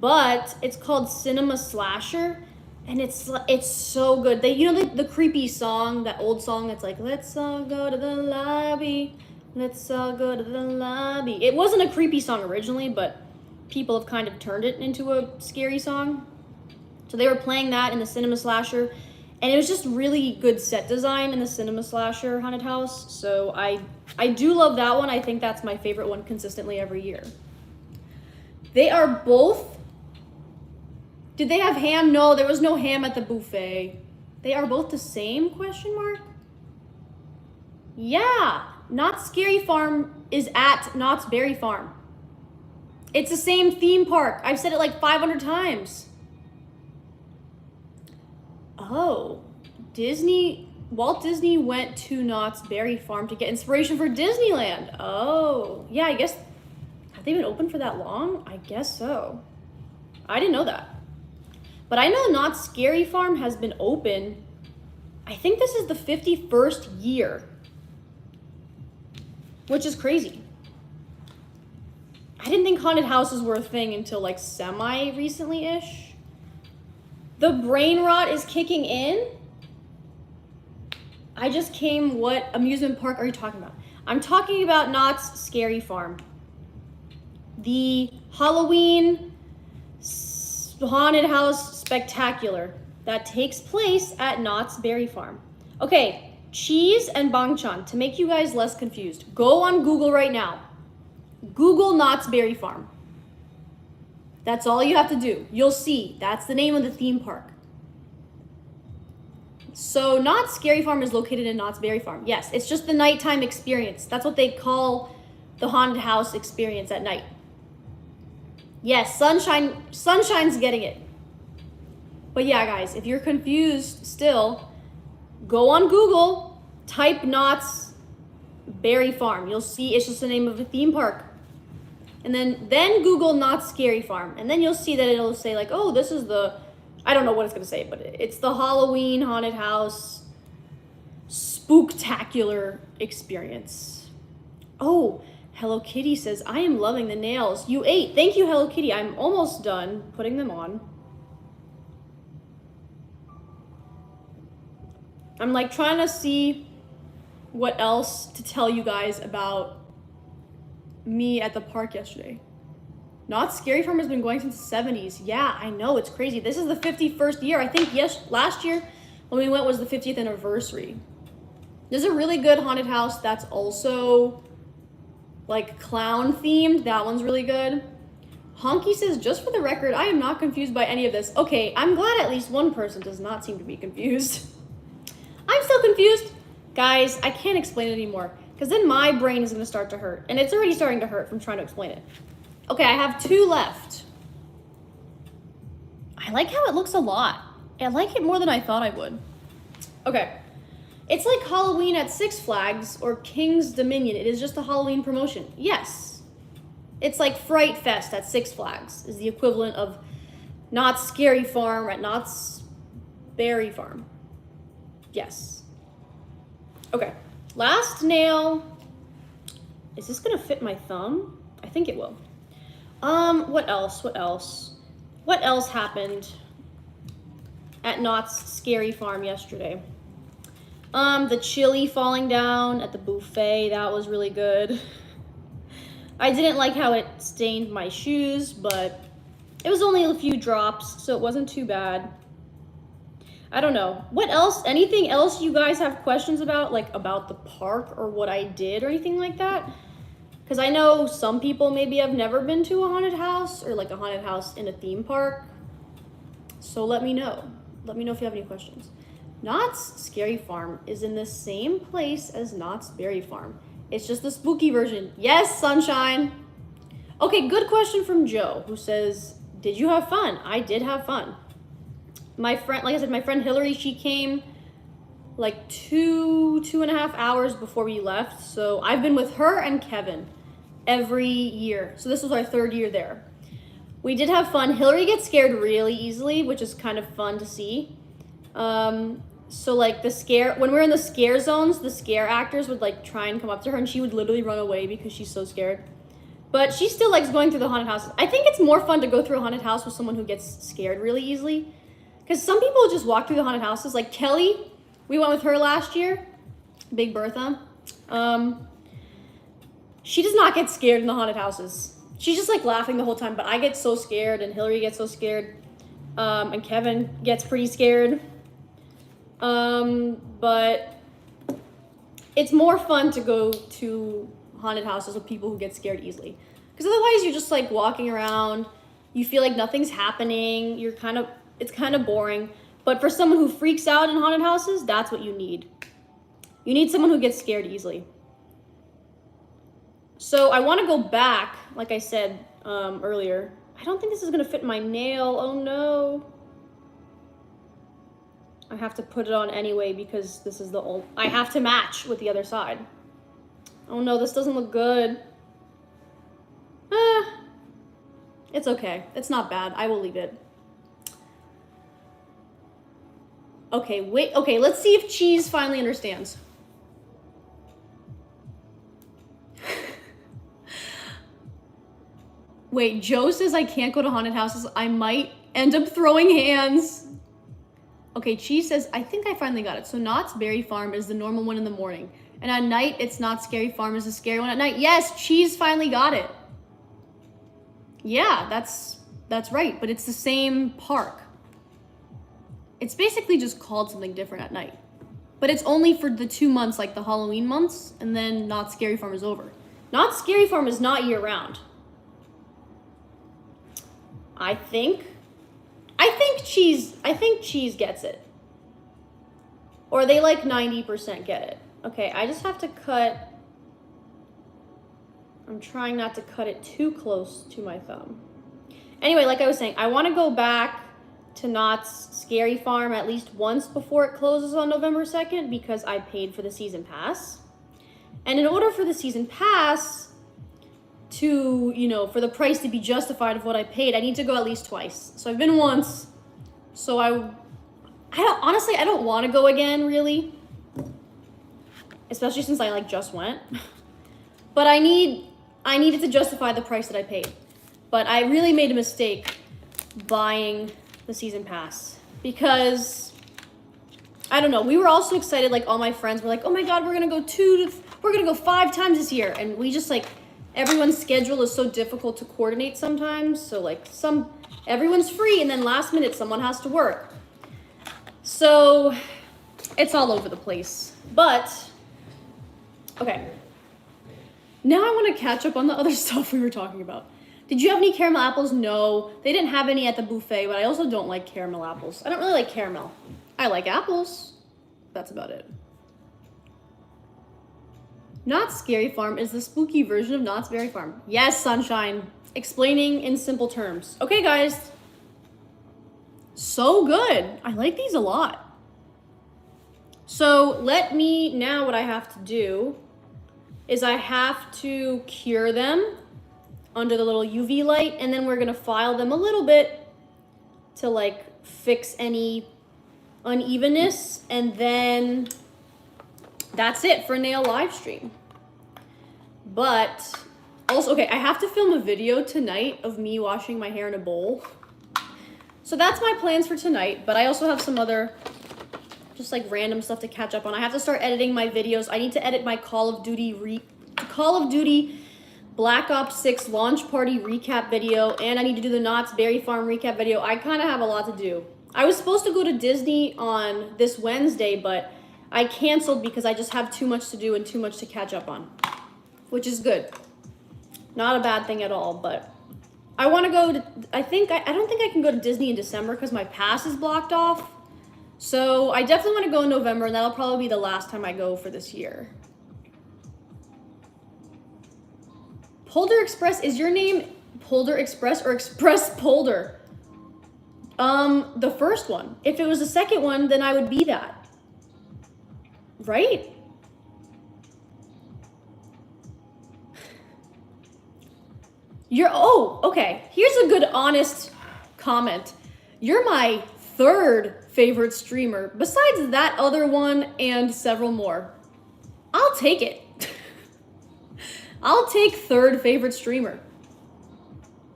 A: But it's called Cinema Slasher, and it's so good. They, you know, the creepy song, that old song that's like, let's all go to the lobby, let's all go to the lobby. It wasn't a creepy song originally, but people have kind of turned it into a scary song. So they were playing that in the Cinema Slasher, and it was just really good set design in the Cinema Slasher haunted house. So I do love that one. I think that's my favorite one consistently every year. They are both... Did they have ham? No, there was no ham at the buffet. They are both the same, question mark? Yeah, Knott's Scary Farm is at Knott's Berry Farm. It's the same theme park. I've said it like 500 times. Oh, Walt Disney went to Knott's Berry Farm to get inspiration for Disneyland. Oh, yeah, I guess, have they been open for that long? I guess so. I didn't know that. But I know Knott's Scary Farm has been open, I think this is the 51st year, which is crazy. I didn't think haunted houses were a thing until like semi-recently-ish. The brain rot is kicking in. I just came, what amusement park are you talking about? I'm talking about Knott's Scary Farm. The Halloween haunted house spectacular that takes place at Knott's Berry Farm. Okay, Cheese and Bangchan, to make you guys less confused, go on Google right now. Google Knott's Berry Farm. That's all you have to do. You'll see, that's the name of the theme park. So Knott's Scary Farm is located in Knott's Berry Farm. Yes, it's just the nighttime experience. That's what they call the haunted house experience at night. Yes, Sunshine's getting it. But yeah, guys, if you're confused still, go on Google, type Knott's Berry Farm. You'll see it's just the name of a theme park. And then Google Knott's Scary Farm. And then you'll see that it'll say like, oh, this is the, I don't know what it's gonna say, but it's the Halloween haunted house spooktacular experience. Oh, Hello Kitty says, I am loving the nails you ate. Thank you, Hello Kitty. I'm almost done putting them on. I'm like trying to see what else to tell you guys about me at the park yesterday. Knott's Scary Farm has been going since the 70s. Yeah, I know, it's crazy. This is the 51st year. I think last year when we went was the 50th anniversary. There's a really good haunted house that's also like clown themed. That one's really good. Honky says, just for the record, I am not confused by any of this. Okay, I'm glad at least one person does not seem to be confused. I'm still confused. Guys, I can't explain it anymore because then my brain is going to start to hurt. And it's already starting to hurt from trying to explain it. Okay, I have 2 left. I like how it looks a lot. I like it more than I thought I would. Okay. It's like Halloween at Six Flags or King's Dominion. It is just a Halloween promotion. Yes. It's like Fright Fest at Six Flags is the equivalent of Knott's Scary Farm at Knott's Berry Farm. Yes. Okay. Last nail. Is this gonna fit my thumb? I think it will. What else? What else happened at Knott's Scary Farm yesterday? The chili falling down at the buffet, that was really good. I didn't like how it stained my shoes, but it was only a few drops, so it wasn't too bad. I don't know. What else? Anything else you guys have questions about, like about the park or what I did or anything like that? Because I know some people maybe have never been to a haunted house or like a haunted house in a theme park. So let me know. Let me know if you have any questions. Knott's Scary Farm is in the same place as Knott's Berry Farm. It's just the spooky version. Yes, Sunshine. Okay, good question from Joe, who says, did you have fun? I did have fun. My friend, like I said, my friend Hillary, she came like 2.5 hours before we left. So I've been with her and Kevin every year. So this was our 3rd year there. We did have fun. Hillary gets scared really easily, which is kind of fun to see. So like when we're in the scare zones, the scare actors would like try and come up to her and she would literally run away because she's so scared. But she still likes going through the haunted houses. I think it's more fun to go through a haunted house with someone who gets scared really easily. Because some people just walk through the haunted houses. Like Kelly, we went with her last year. Big Bertha. She does not get scared in the haunted houses. She's just like laughing the whole time. But I get so scared and Hillary gets so scared. And Kevin gets pretty scared. But it's more fun to go to haunted houses with people who get scared easily. Because otherwise you're just like walking around, you feel like nothing's happening, it's kind of boring. But for someone who freaks out in haunted houses, that's what you need. You need someone who gets scared easily. So I want to go back, like I said earlier. I don't think this is going to fit my nail. Oh no. I have to put it on anyway because this is the old... I have to match with the other side. Oh no, this doesn't look good. It's okay. It's not bad. I will leave it. Okay, wait. Okay, let's see if Cheese finally understands. Wait, Joe says I can't go to haunted houses. I might end up throwing hands. Okay, Cheese says, I think I finally got it. So Knott's Berry Farm is the normal one in the morning. And at night, it's Knott's Scary Farm is the scary one at night. Yes, Cheese finally got it. Yeah, that's right. But it's the same park. It's basically just called something different at night. But it's only for the 2 months, like the Halloween months. And then Knott's Scary Farm is over. Knott's Scary Farm is not year round. I think Cheese gets it. Or they like 90% get it. Okay, I just have to cut. I'm trying not to cut it too close to my thumb. Anyway, like I was saying, I want to go back to Knott's Scary Farm at least once before it closes on November 2nd because I paid for the season pass. And in order for the season pass to, for the price to be justified of what I paid, I need to go at least twice. So I've been once. So I don't want to go again, really. Especially since I just went. But I needed to justify the price that I paid. But I really made a mistake buying the season pass because I don't know, we were all so excited, like all my friends were like, oh my god, we're gonna go 5 times this year, and we just everyone's schedule is so difficult to coordinate sometimes, so everyone's free and then last minute someone has to work, so it's all over the place. But okay, now I want to catch up on the other stuff we were talking about. Did you have any caramel apples? No, they didn't have any at the buffet, but I also don't like caramel apples. I don't really like caramel. I like apples. That's about it. Knott's Scary Farm is the spooky version of Knott's Berry Farm. Yes, Sunshine. Explaining in simple terms. Okay, guys. So good. I like these a lot. So now what I have to do is I have to cure them under the little UV light, and then we're gonna file them a little bit to fix any unevenness, and then that's it for nail live stream. But also, okay, I have to film a video tonight of me washing my hair in a bowl. So that's my plans for tonight, but I also have some other just random stuff to catch up on. I have to start editing my videos. I need to edit my Call of Duty Black Ops 6 launch party recap video, and I need to do the Knott's Berry Farm recap video. I kind of have a lot to do. I was supposed to go to Disney on this Wednesday, but I canceled because I just have too much to do and too much to catch up on, which is good. Not a bad thing at all, but I want to go to, I don't think I can go to Disney in December because my pass is blocked off. So I definitely want to go in November, and that'll probably be the last time I go for this year. Polder Express, is your name Polder Express or Express Polder? The first one. If it was the second one, then I would be that. Right? Okay. Here's a good, honest comment. You're my third favorite streamer, besides that other one and several more. I'll take it. I'll take third favorite streamer.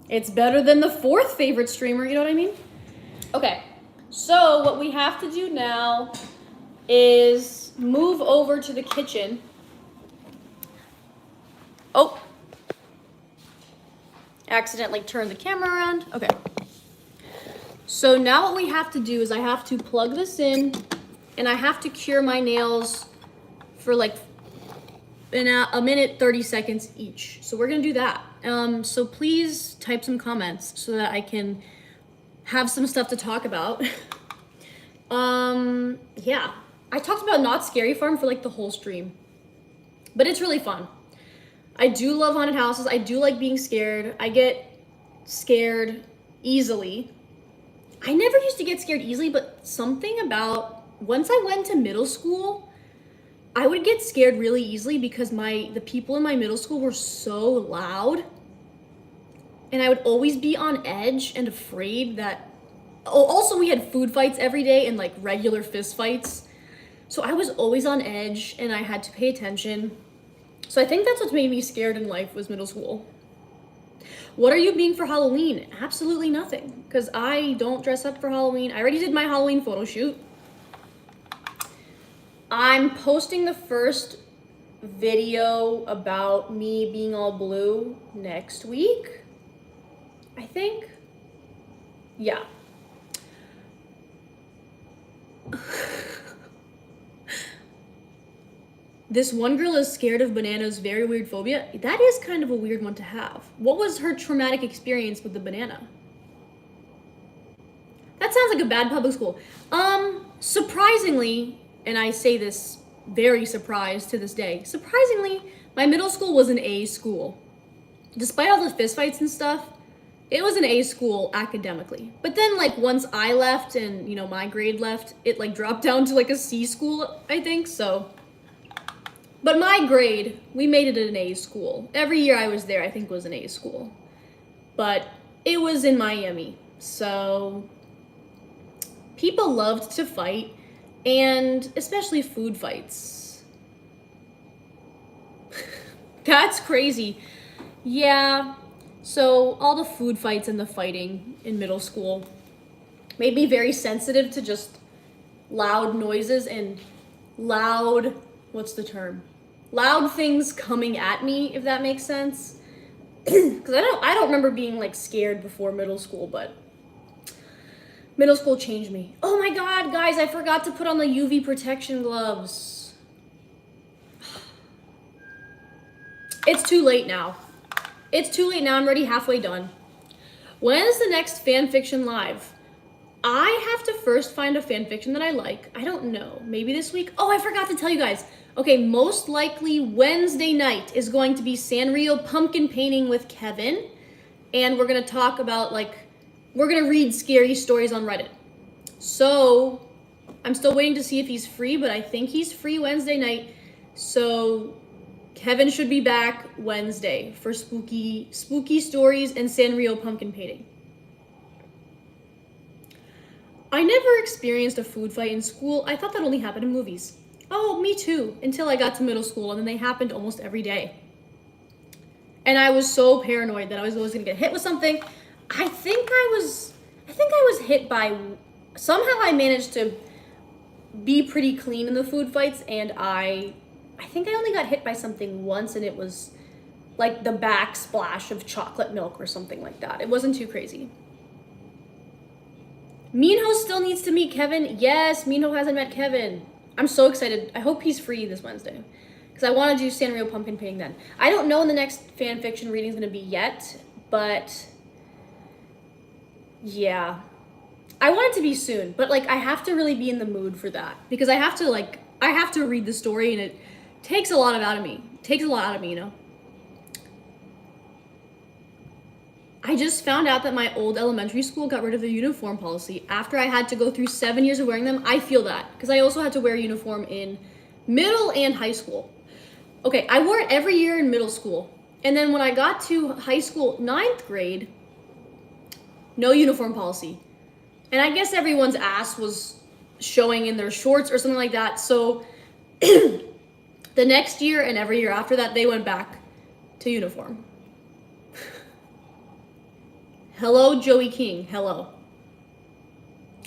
A: It's better than the fourth favorite streamer, you know what I mean? Okay, so what we have to do now is move over to the kitchen. Oh, accidentally turned the camera around. Okay. So now what we have to do is I have to plug this in and I have to cure my nails for like a minute, 30 seconds each. So we're gonna do that. So please type some comments so that I can have some stuff to talk about. Yeah. I talked about Not Scary Farm for like the whole stream, but it's really fun. I do love haunted houses. I do like being scared. I get scared easily. I never used to get scared easily, but something about once I went to middle school, I would get scared really easily because the people in my middle school were so loud. And I would always be on edge and afraid that, also we had food fights every day and like regular fist fights. So I was always on edge and I had to pay attention. So I think that's what made me scared in life was middle school. What are you being for Halloween? Absolutely nothing, because I don't dress up for Halloween. I already did my Halloween photo shoot. I'm posting the first video about me being all blue next week, I think. Yeah. This one girl is scared of bananas, very weird phobia. That is kind of a weird one to have. What was her traumatic experience with the banana? That sounds like a bad public school. Surprisingly, and I say this very surprised to this day, surprisingly, my middle school was an A school. Despite all the fistfights and stuff, it was an A school academically. But then like once I left and my grade left, it like dropped down to like a C school, I think, so. But my grade, we made it an A school. Every year I was there, I think was an A school. But it was in Miami, so people loved to fight, and especially food fights. That's crazy. Yeah, so all the food fights and the fighting in middle school made me very sensitive to just loud noises and loud, what's the term? Loud things coming at me, if that makes sense. Because I don't remember being like scared before middle school, but middle school changed me. Oh my god, guys, I forgot to put on the UV protection gloves. It's too late now. It's too late now, I'm already halfway done. When is the next fan fiction live? I have to first find a fan fiction that I like. I don't know, maybe this week? Oh, I forgot to tell you guys. Okay, most likely Wednesday night is going to be Sanrio pumpkin painting with Kevin. And we're gonna talk about we're gonna read scary stories on Reddit. So, I'm still waiting to see if he's free, but I think he's free Wednesday night. So, Kevin should be back Wednesday for spooky stories and Sanrio pumpkin painting. I never experienced a food fight in school. I thought that only happened in movies. Oh, me too, until I got to middle school, and then they happened almost every day. And I was so paranoid that I was always gonna get hit with something. I think I was hit by, somehow I managed to be pretty clean in the food fights, and I think I only got hit by something once, and it was like the backsplash of chocolate milk or something like that. It wasn't too crazy. Minho still needs to meet Kevin. Yes, Minho hasn't met Kevin. I'm so excited. I hope he's free this Wednesday, because I want to do Sanrio pumpkin painting then. I don't know when the next fan fiction reading is going to be yet, but yeah. I want it to be soon, but I have to really be in the mood for that, because I have to read the story, and it takes a lot out of me. It takes a lot out of me, I just found out that my old elementary school got rid of the uniform policy after I had to go through 7 years of wearing them. I feel that, because I also had to wear a uniform in middle and high school. Okay, I wore it every year in middle school. And then when I got to high school, 9th grade, no uniform policy. And I guess everyone's ass was showing in their shorts or something like that. So the next year and every year after that, they went back to uniform. Hello, Joey King. Hello.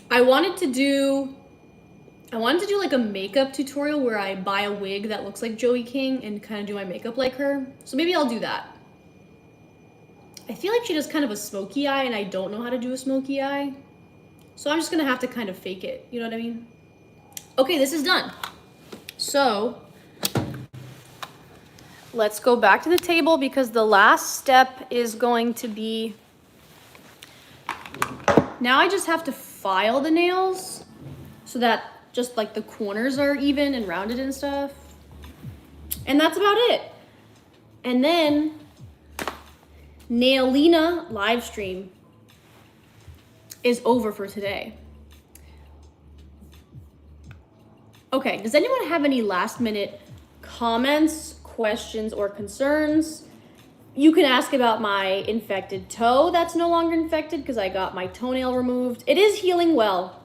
A: I wanted to do like a makeup tutorial where I buy a wig that looks like Joey King and kind of do my makeup like her. So maybe I'll do that. I feel like she does kind of a smoky eye and I don't know how to do a smoky eye. So I'm just gonna have to kind of fake it, you know what I mean? Okay, this is done. So let's go back to the table because the last step is going to be, now I just have to file the nails so that just like the corners are even and rounded and stuff. And that's about it. And then Nailina live stream is over for today. Okay, does anyone have any last minute comments, questions, or concerns? You can ask about my infected toe that's no longer infected because I got my toenail removed. It is healing well.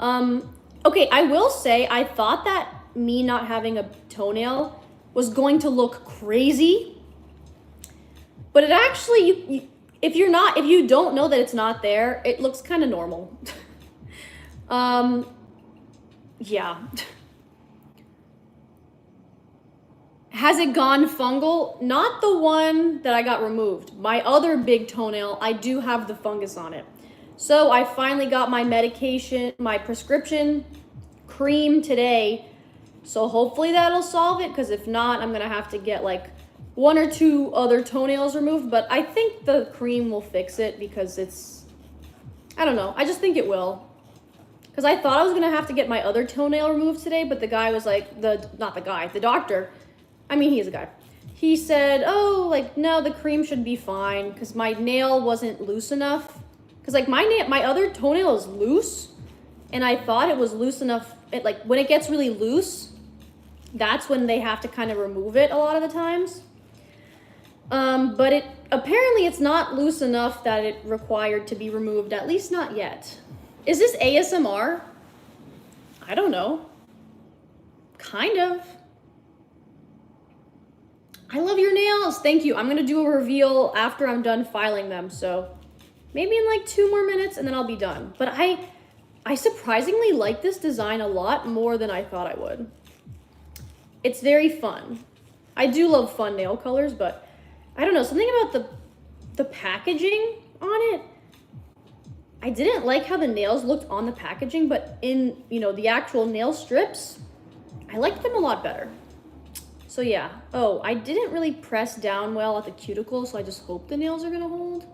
A: Okay, I will say I thought that me not having a toenail was going to look crazy, but it actually, if you don't know that it's not there, it looks kind of normal. Yeah. Has it gone fungal? Not the one that I got removed. My other big toenail, I do have the fungus on it. So I finally got my medication, my prescription cream today. So hopefully that'll solve it, because if not, I'm gonna have to get like 1 or 2 other toenails removed, but I think the cream will fix it because it's, I don't know, I just think it will. Because I thought I was gonna have to get my other toenail removed today, but the guy was like, the doctor, I mean, he's a guy. He said, oh, like, no, the cream should be fine because my nail wasn't loose enough. Because like my other toenail is loose, and I thought it was loose enough. Like when it gets really loose, that's when they have to kind of remove it a lot of the times. But apparently it's not loose enough that it required to be removed, at least not yet. Is this ASMR? I don't know. Kind of. I love your nails. Thank you. I'm going to do a reveal after I'm done filing them. So maybe in like 2 more minutes and then I'll be done. But I surprisingly like this design a lot more than I thought I would. It's very fun. I do love fun nail colors, but I don't know, something about the packaging on it. I didn't like how the nails looked on the packaging, but in, the actual nail strips, I liked them a lot better. So yeah. Oh, I didn't really press down well at the cuticle, so I just hope the nails are gonna hold.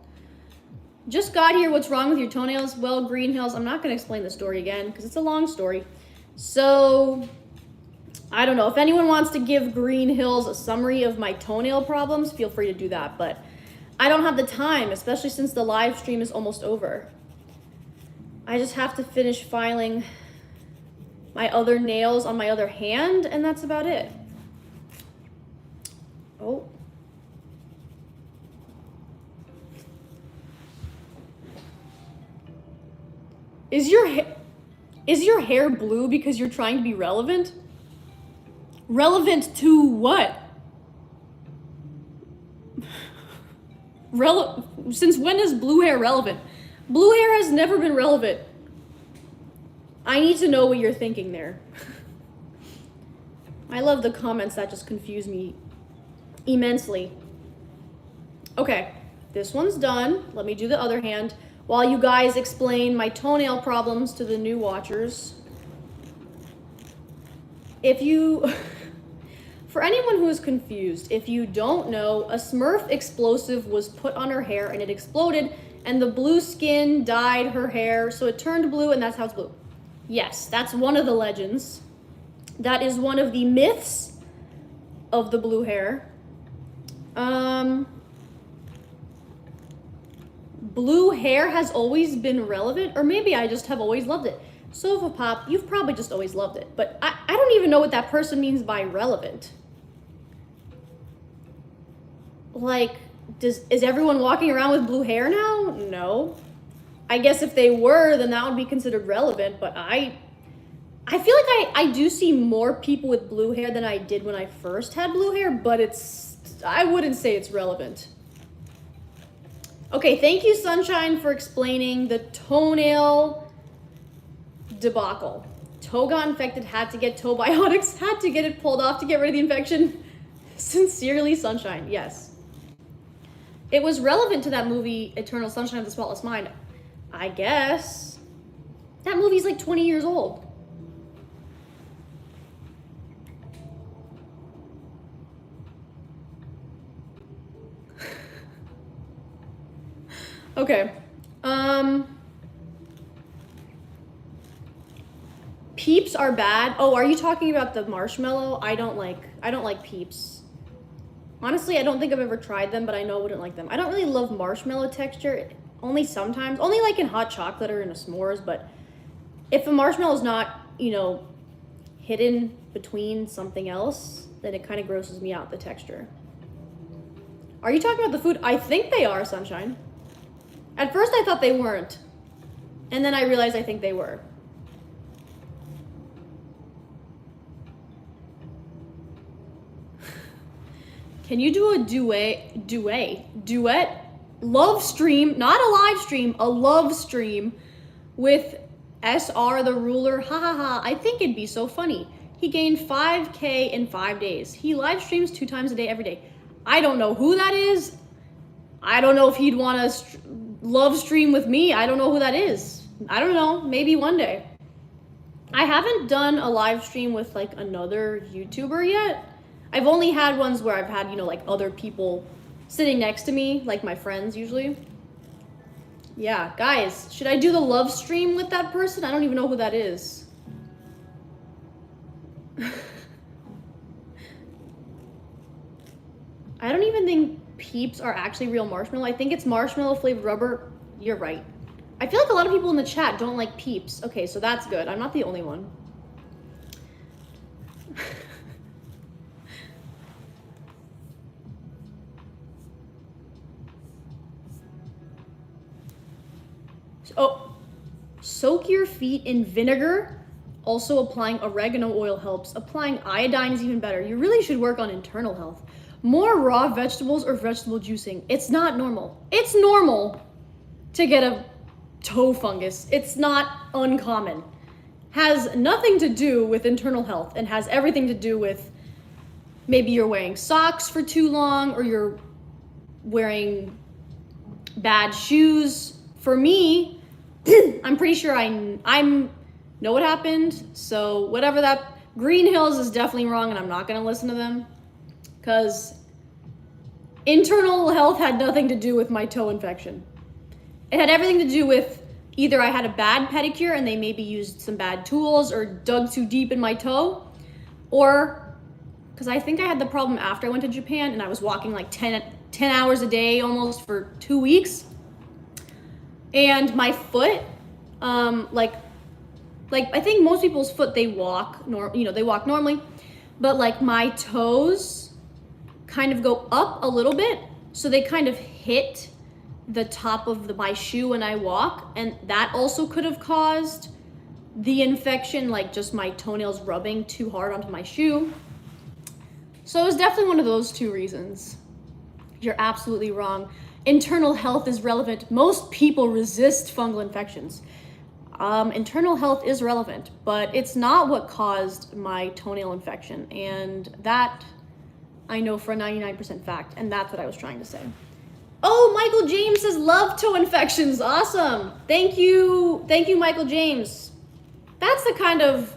A: Just got here, what's wrong with your toenails? Well, Green Hills, I'm not gonna explain the story again because it's a long story. So, I don't know, if anyone wants to give Green Hills a summary of my toenail problems, feel free to do that, but I don't have the time, especially since the live stream is almost over. I just have to finish filing my other nails on my other hand, and that's about it. Oh. Is your hair blue because you're trying to be relevant? Relevant to what? Since when is blue hair relevant? Blue hair has never been relevant. I need to know what you're thinking there. I love the comments that just confuse me immensely. Okay, this one's done. Let me do the other hand while you guys explain my toenail problems to the new watchers. For anyone who is confused, if you don't know, a Smurf explosive was put on her hair and it exploded, and the blue skin dyed her hair, so it turned blue, and that's how it's blue. Yes, that's one of the legends. That is one of the myths of the blue hair. Blue hair has always been relevant, or maybe I just have always loved it. Sofa Pop, you've probably just always loved it, but I don't even know what that person means by relevant. Like, is everyone walking around with blue hair now? No. I guess if they were, then that would be considered relevant, but I feel like I do see more people with blue hair than I did when I first had blue hair, but I wouldn't say it's relevant. Okay, thank you, Sunshine, for explaining the toenail debacle. Toe got infected, had to get toe biotics, had to get it pulled off to get rid of the infection. Sincerely, Sunshine, yes. It was relevant to that movie, Eternal Sunshine of the Spotless Mind. I guess. That movie's like 20 years old. Okay. Peeps are bad. Oh, are you talking about the marshmallow? I don't like Peeps. Honestly, I don't think I've ever tried them, but I know I wouldn't like them. I don't really love marshmallow texture. Only sometimes. Only like in hot chocolate or in a s'mores, but if a marshmallow is not, you know, hidden between something else, then it kind of grosses me out, the texture. Are you talking about the food? I think they are, Sunshine. At first I thought they weren't. And then I realized I think they were. Can you do a duet love stream, not a live stream, a love stream with SR the ruler? Ha ha ha, I think it'd be so funny. He gained 5K in 5 days. He live streams 2 times a day, every day. I don't know who that is. I don't know if he'd want to love stream with me. I don't know who that is. I don't know, maybe one day. I haven't done a live stream with like another YouTuber yet. I've only had ones where I've had, you know, like other people sitting next to me, like my friends usually. Yeah, guys, should I do the love stream with that person? I don't even know who that is. I don't even think Peeps are actually real marshmallow. I think it's marshmallow flavored rubber. You're right. I feel like a lot of people in the chat don't like Peeps. Okay, so that's good. I'm not the only one. Oh, soak your feet in vinegar. Also, applying oregano oil helps. Applying iodine is even better. You really should work on internal health. More raw vegetables or vegetable juicing. It's not normal. It's normal to get a toe fungus. It's not uncommon. Has nothing to do with internal health and has everything to do with maybe you're wearing socks for too long or you're wearing bad shoes. For me, I'm pretty sure I know what happened. So whatever that, Green Hills is definitely wrong and I'm not gonna listen to them because internal health had nothing to do with my toe infection. It had everything to do with either I had a bad pedicure and they maybe used some bad tools or dug too deep in my toe, or because I think I had the problem after I went to Japan and I was walking like 10 hours a day almost for 2 weeks. And my foot, like I think most people's foot, they walk normally, but like my toes kind of go up a little bit. So they kind of hit the top of my shoe when I walk. And that also could have caused the infection, like just my toenails rubbing too hard onto my shoe. So it was definitely one of those 2 reasons. You're absolutely wrong. Internal health is relevant. Most people resist fungal infections. Internal health is relevant, but it's not what caused my toenail infection. And that I know for a 99% fact. And that's what I was trying to say. Oh, Michael James says love toe infections. Awesome. Thank you. Thank you, Michael James. That's the kind of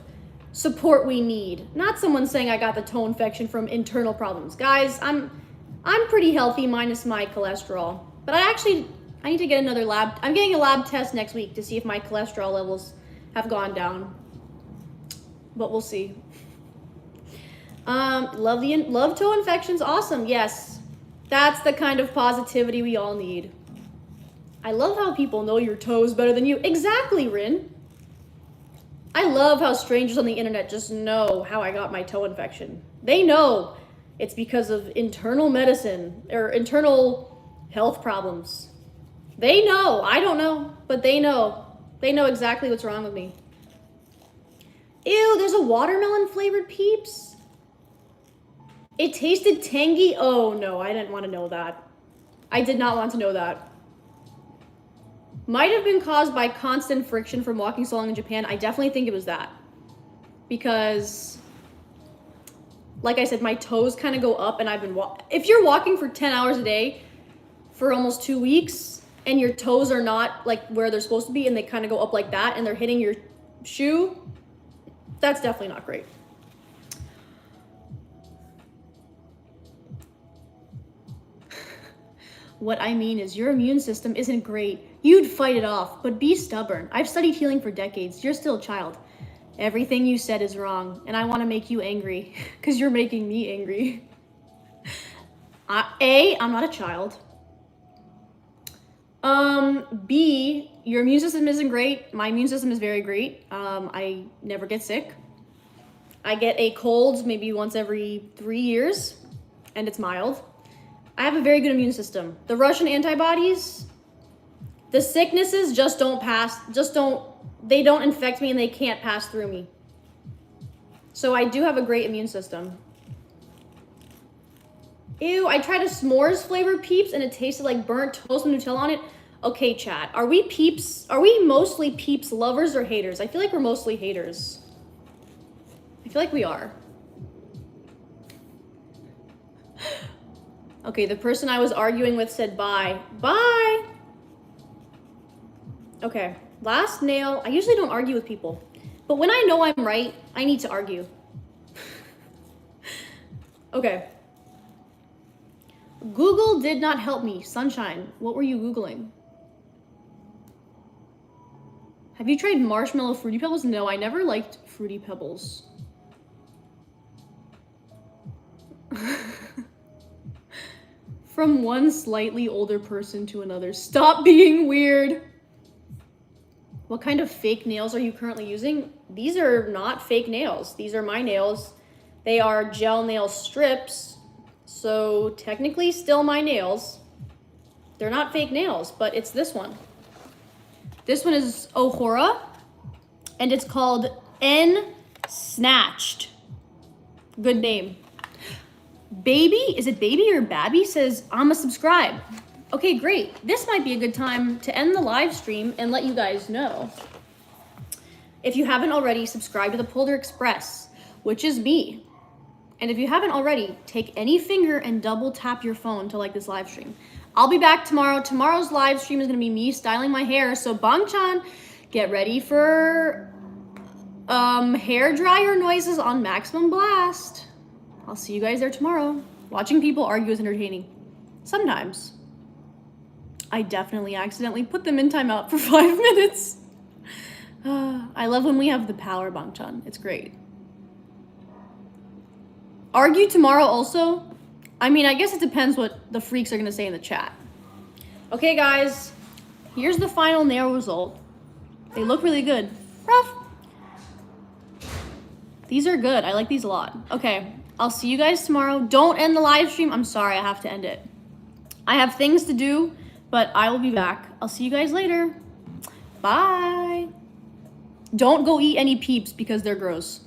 A: support we need. Not someone saying I got the toe infection from internal problems. Guys, I'm pretty healthy minus my cholesterol, but I need to get another lab. I'm getting a lab test next week to see if my cholesterol levels have gone down, but we'll see. Love toe infections. Awesome. Yes. That's the kind of positivity we all need. I love how people know your toes better than you. Exactly, Rin. I love how strangers on the internet just know how I got my toe infection. They know. It's because of internal medicine or internal health problems They know. I don't know, but they know. They know exactly what's wrong with me. Ew, there's a watermelon flavored Peeps. It tasted tangy. Oh no, I didn't want to know that. I did not want to know that. Might have been caused by constant friction from walking so long in Japan. I definitely think it was that. Because, like I said, my toes kind of go up, and I've been if you're walking for 10 hours a day for almost 2 weeks, and your toes are not like where they're supposed to be, and they kind of go up like that, and they're hitting your shoe, that's definitely not great. What I mean is your immune system isn't great. You'd fight it off, but be stubborn. I've studied healing for decades. You're still a child. Everything you said is wrong, and I want to make you angry because you're making me angry. I'm not a child. B, your immune system isn't great. My immune system is very great. I never get sick. I get a cold maybe once every 3 years, and it's mild. I have a very good immune system. The Russian antibodies, the sicknesses just don't pass, they don't infect me and they can't pass through me. So I do have a great immune system. Ew, I tried a s'mores flavored Peeps and it tasted like burnt toast with Nutella on it. Okay, chat, are we mostly Peeps lovers or haters? I feel like we're mostly haters. I feel like we are. Okay, the person I was arguing with said bye. Bye! Okay, last nail. I usually don't argue with people, but when I know I'm right, I need to argue. Okay. Google did not help me. Sunshine, what were you Googling? Have you tried marshmallow Fruity Pebbles? No, I never liked Fruity Pebbles. From one slightly older person to another. Stop being weird. What kind of fake nails are you currently using? These are not fake nails. These are my nails. They are gel nail strips. So technically still my nails. They're not fake nails, but it's this one. This one is Ohora, and it's called N Snatched. Good name. Baby, is it Baby or Babby says, I'ma subscribe. Okay, great. This might be a good time to end the live stream and let you guys know. If you haven't already, subscribe to the Polar Express, which is me. And if you haven't already, take any finger and double tap your phone to like this live stream. I'll be back tomorrow. Tomorrow's live stream is gonna be me styling my hair. So Bangchan, get ready for hair dryer noises on maximum blast. I'll see you guys there tomorrow. Watching people argue is entertaining. Sometimes. I definitely accidentally put them in timeout for 5 minutes. I love when we have the power, Bangchan. It's great. Argue tomorrow also? I mean, I guess it depends what the freaks are gonna say in the chat. Okay, guys. Here's the final nail result. They look really good. Rough. These are good. I like these a lot. Okay. I'll see you guys tomorrow. Don't end the live stream. I'm sorry, I have to end it. I have things to do, but I will be back. I'll see you guys later. Bye. Don't go eat any Peeps because they're gross.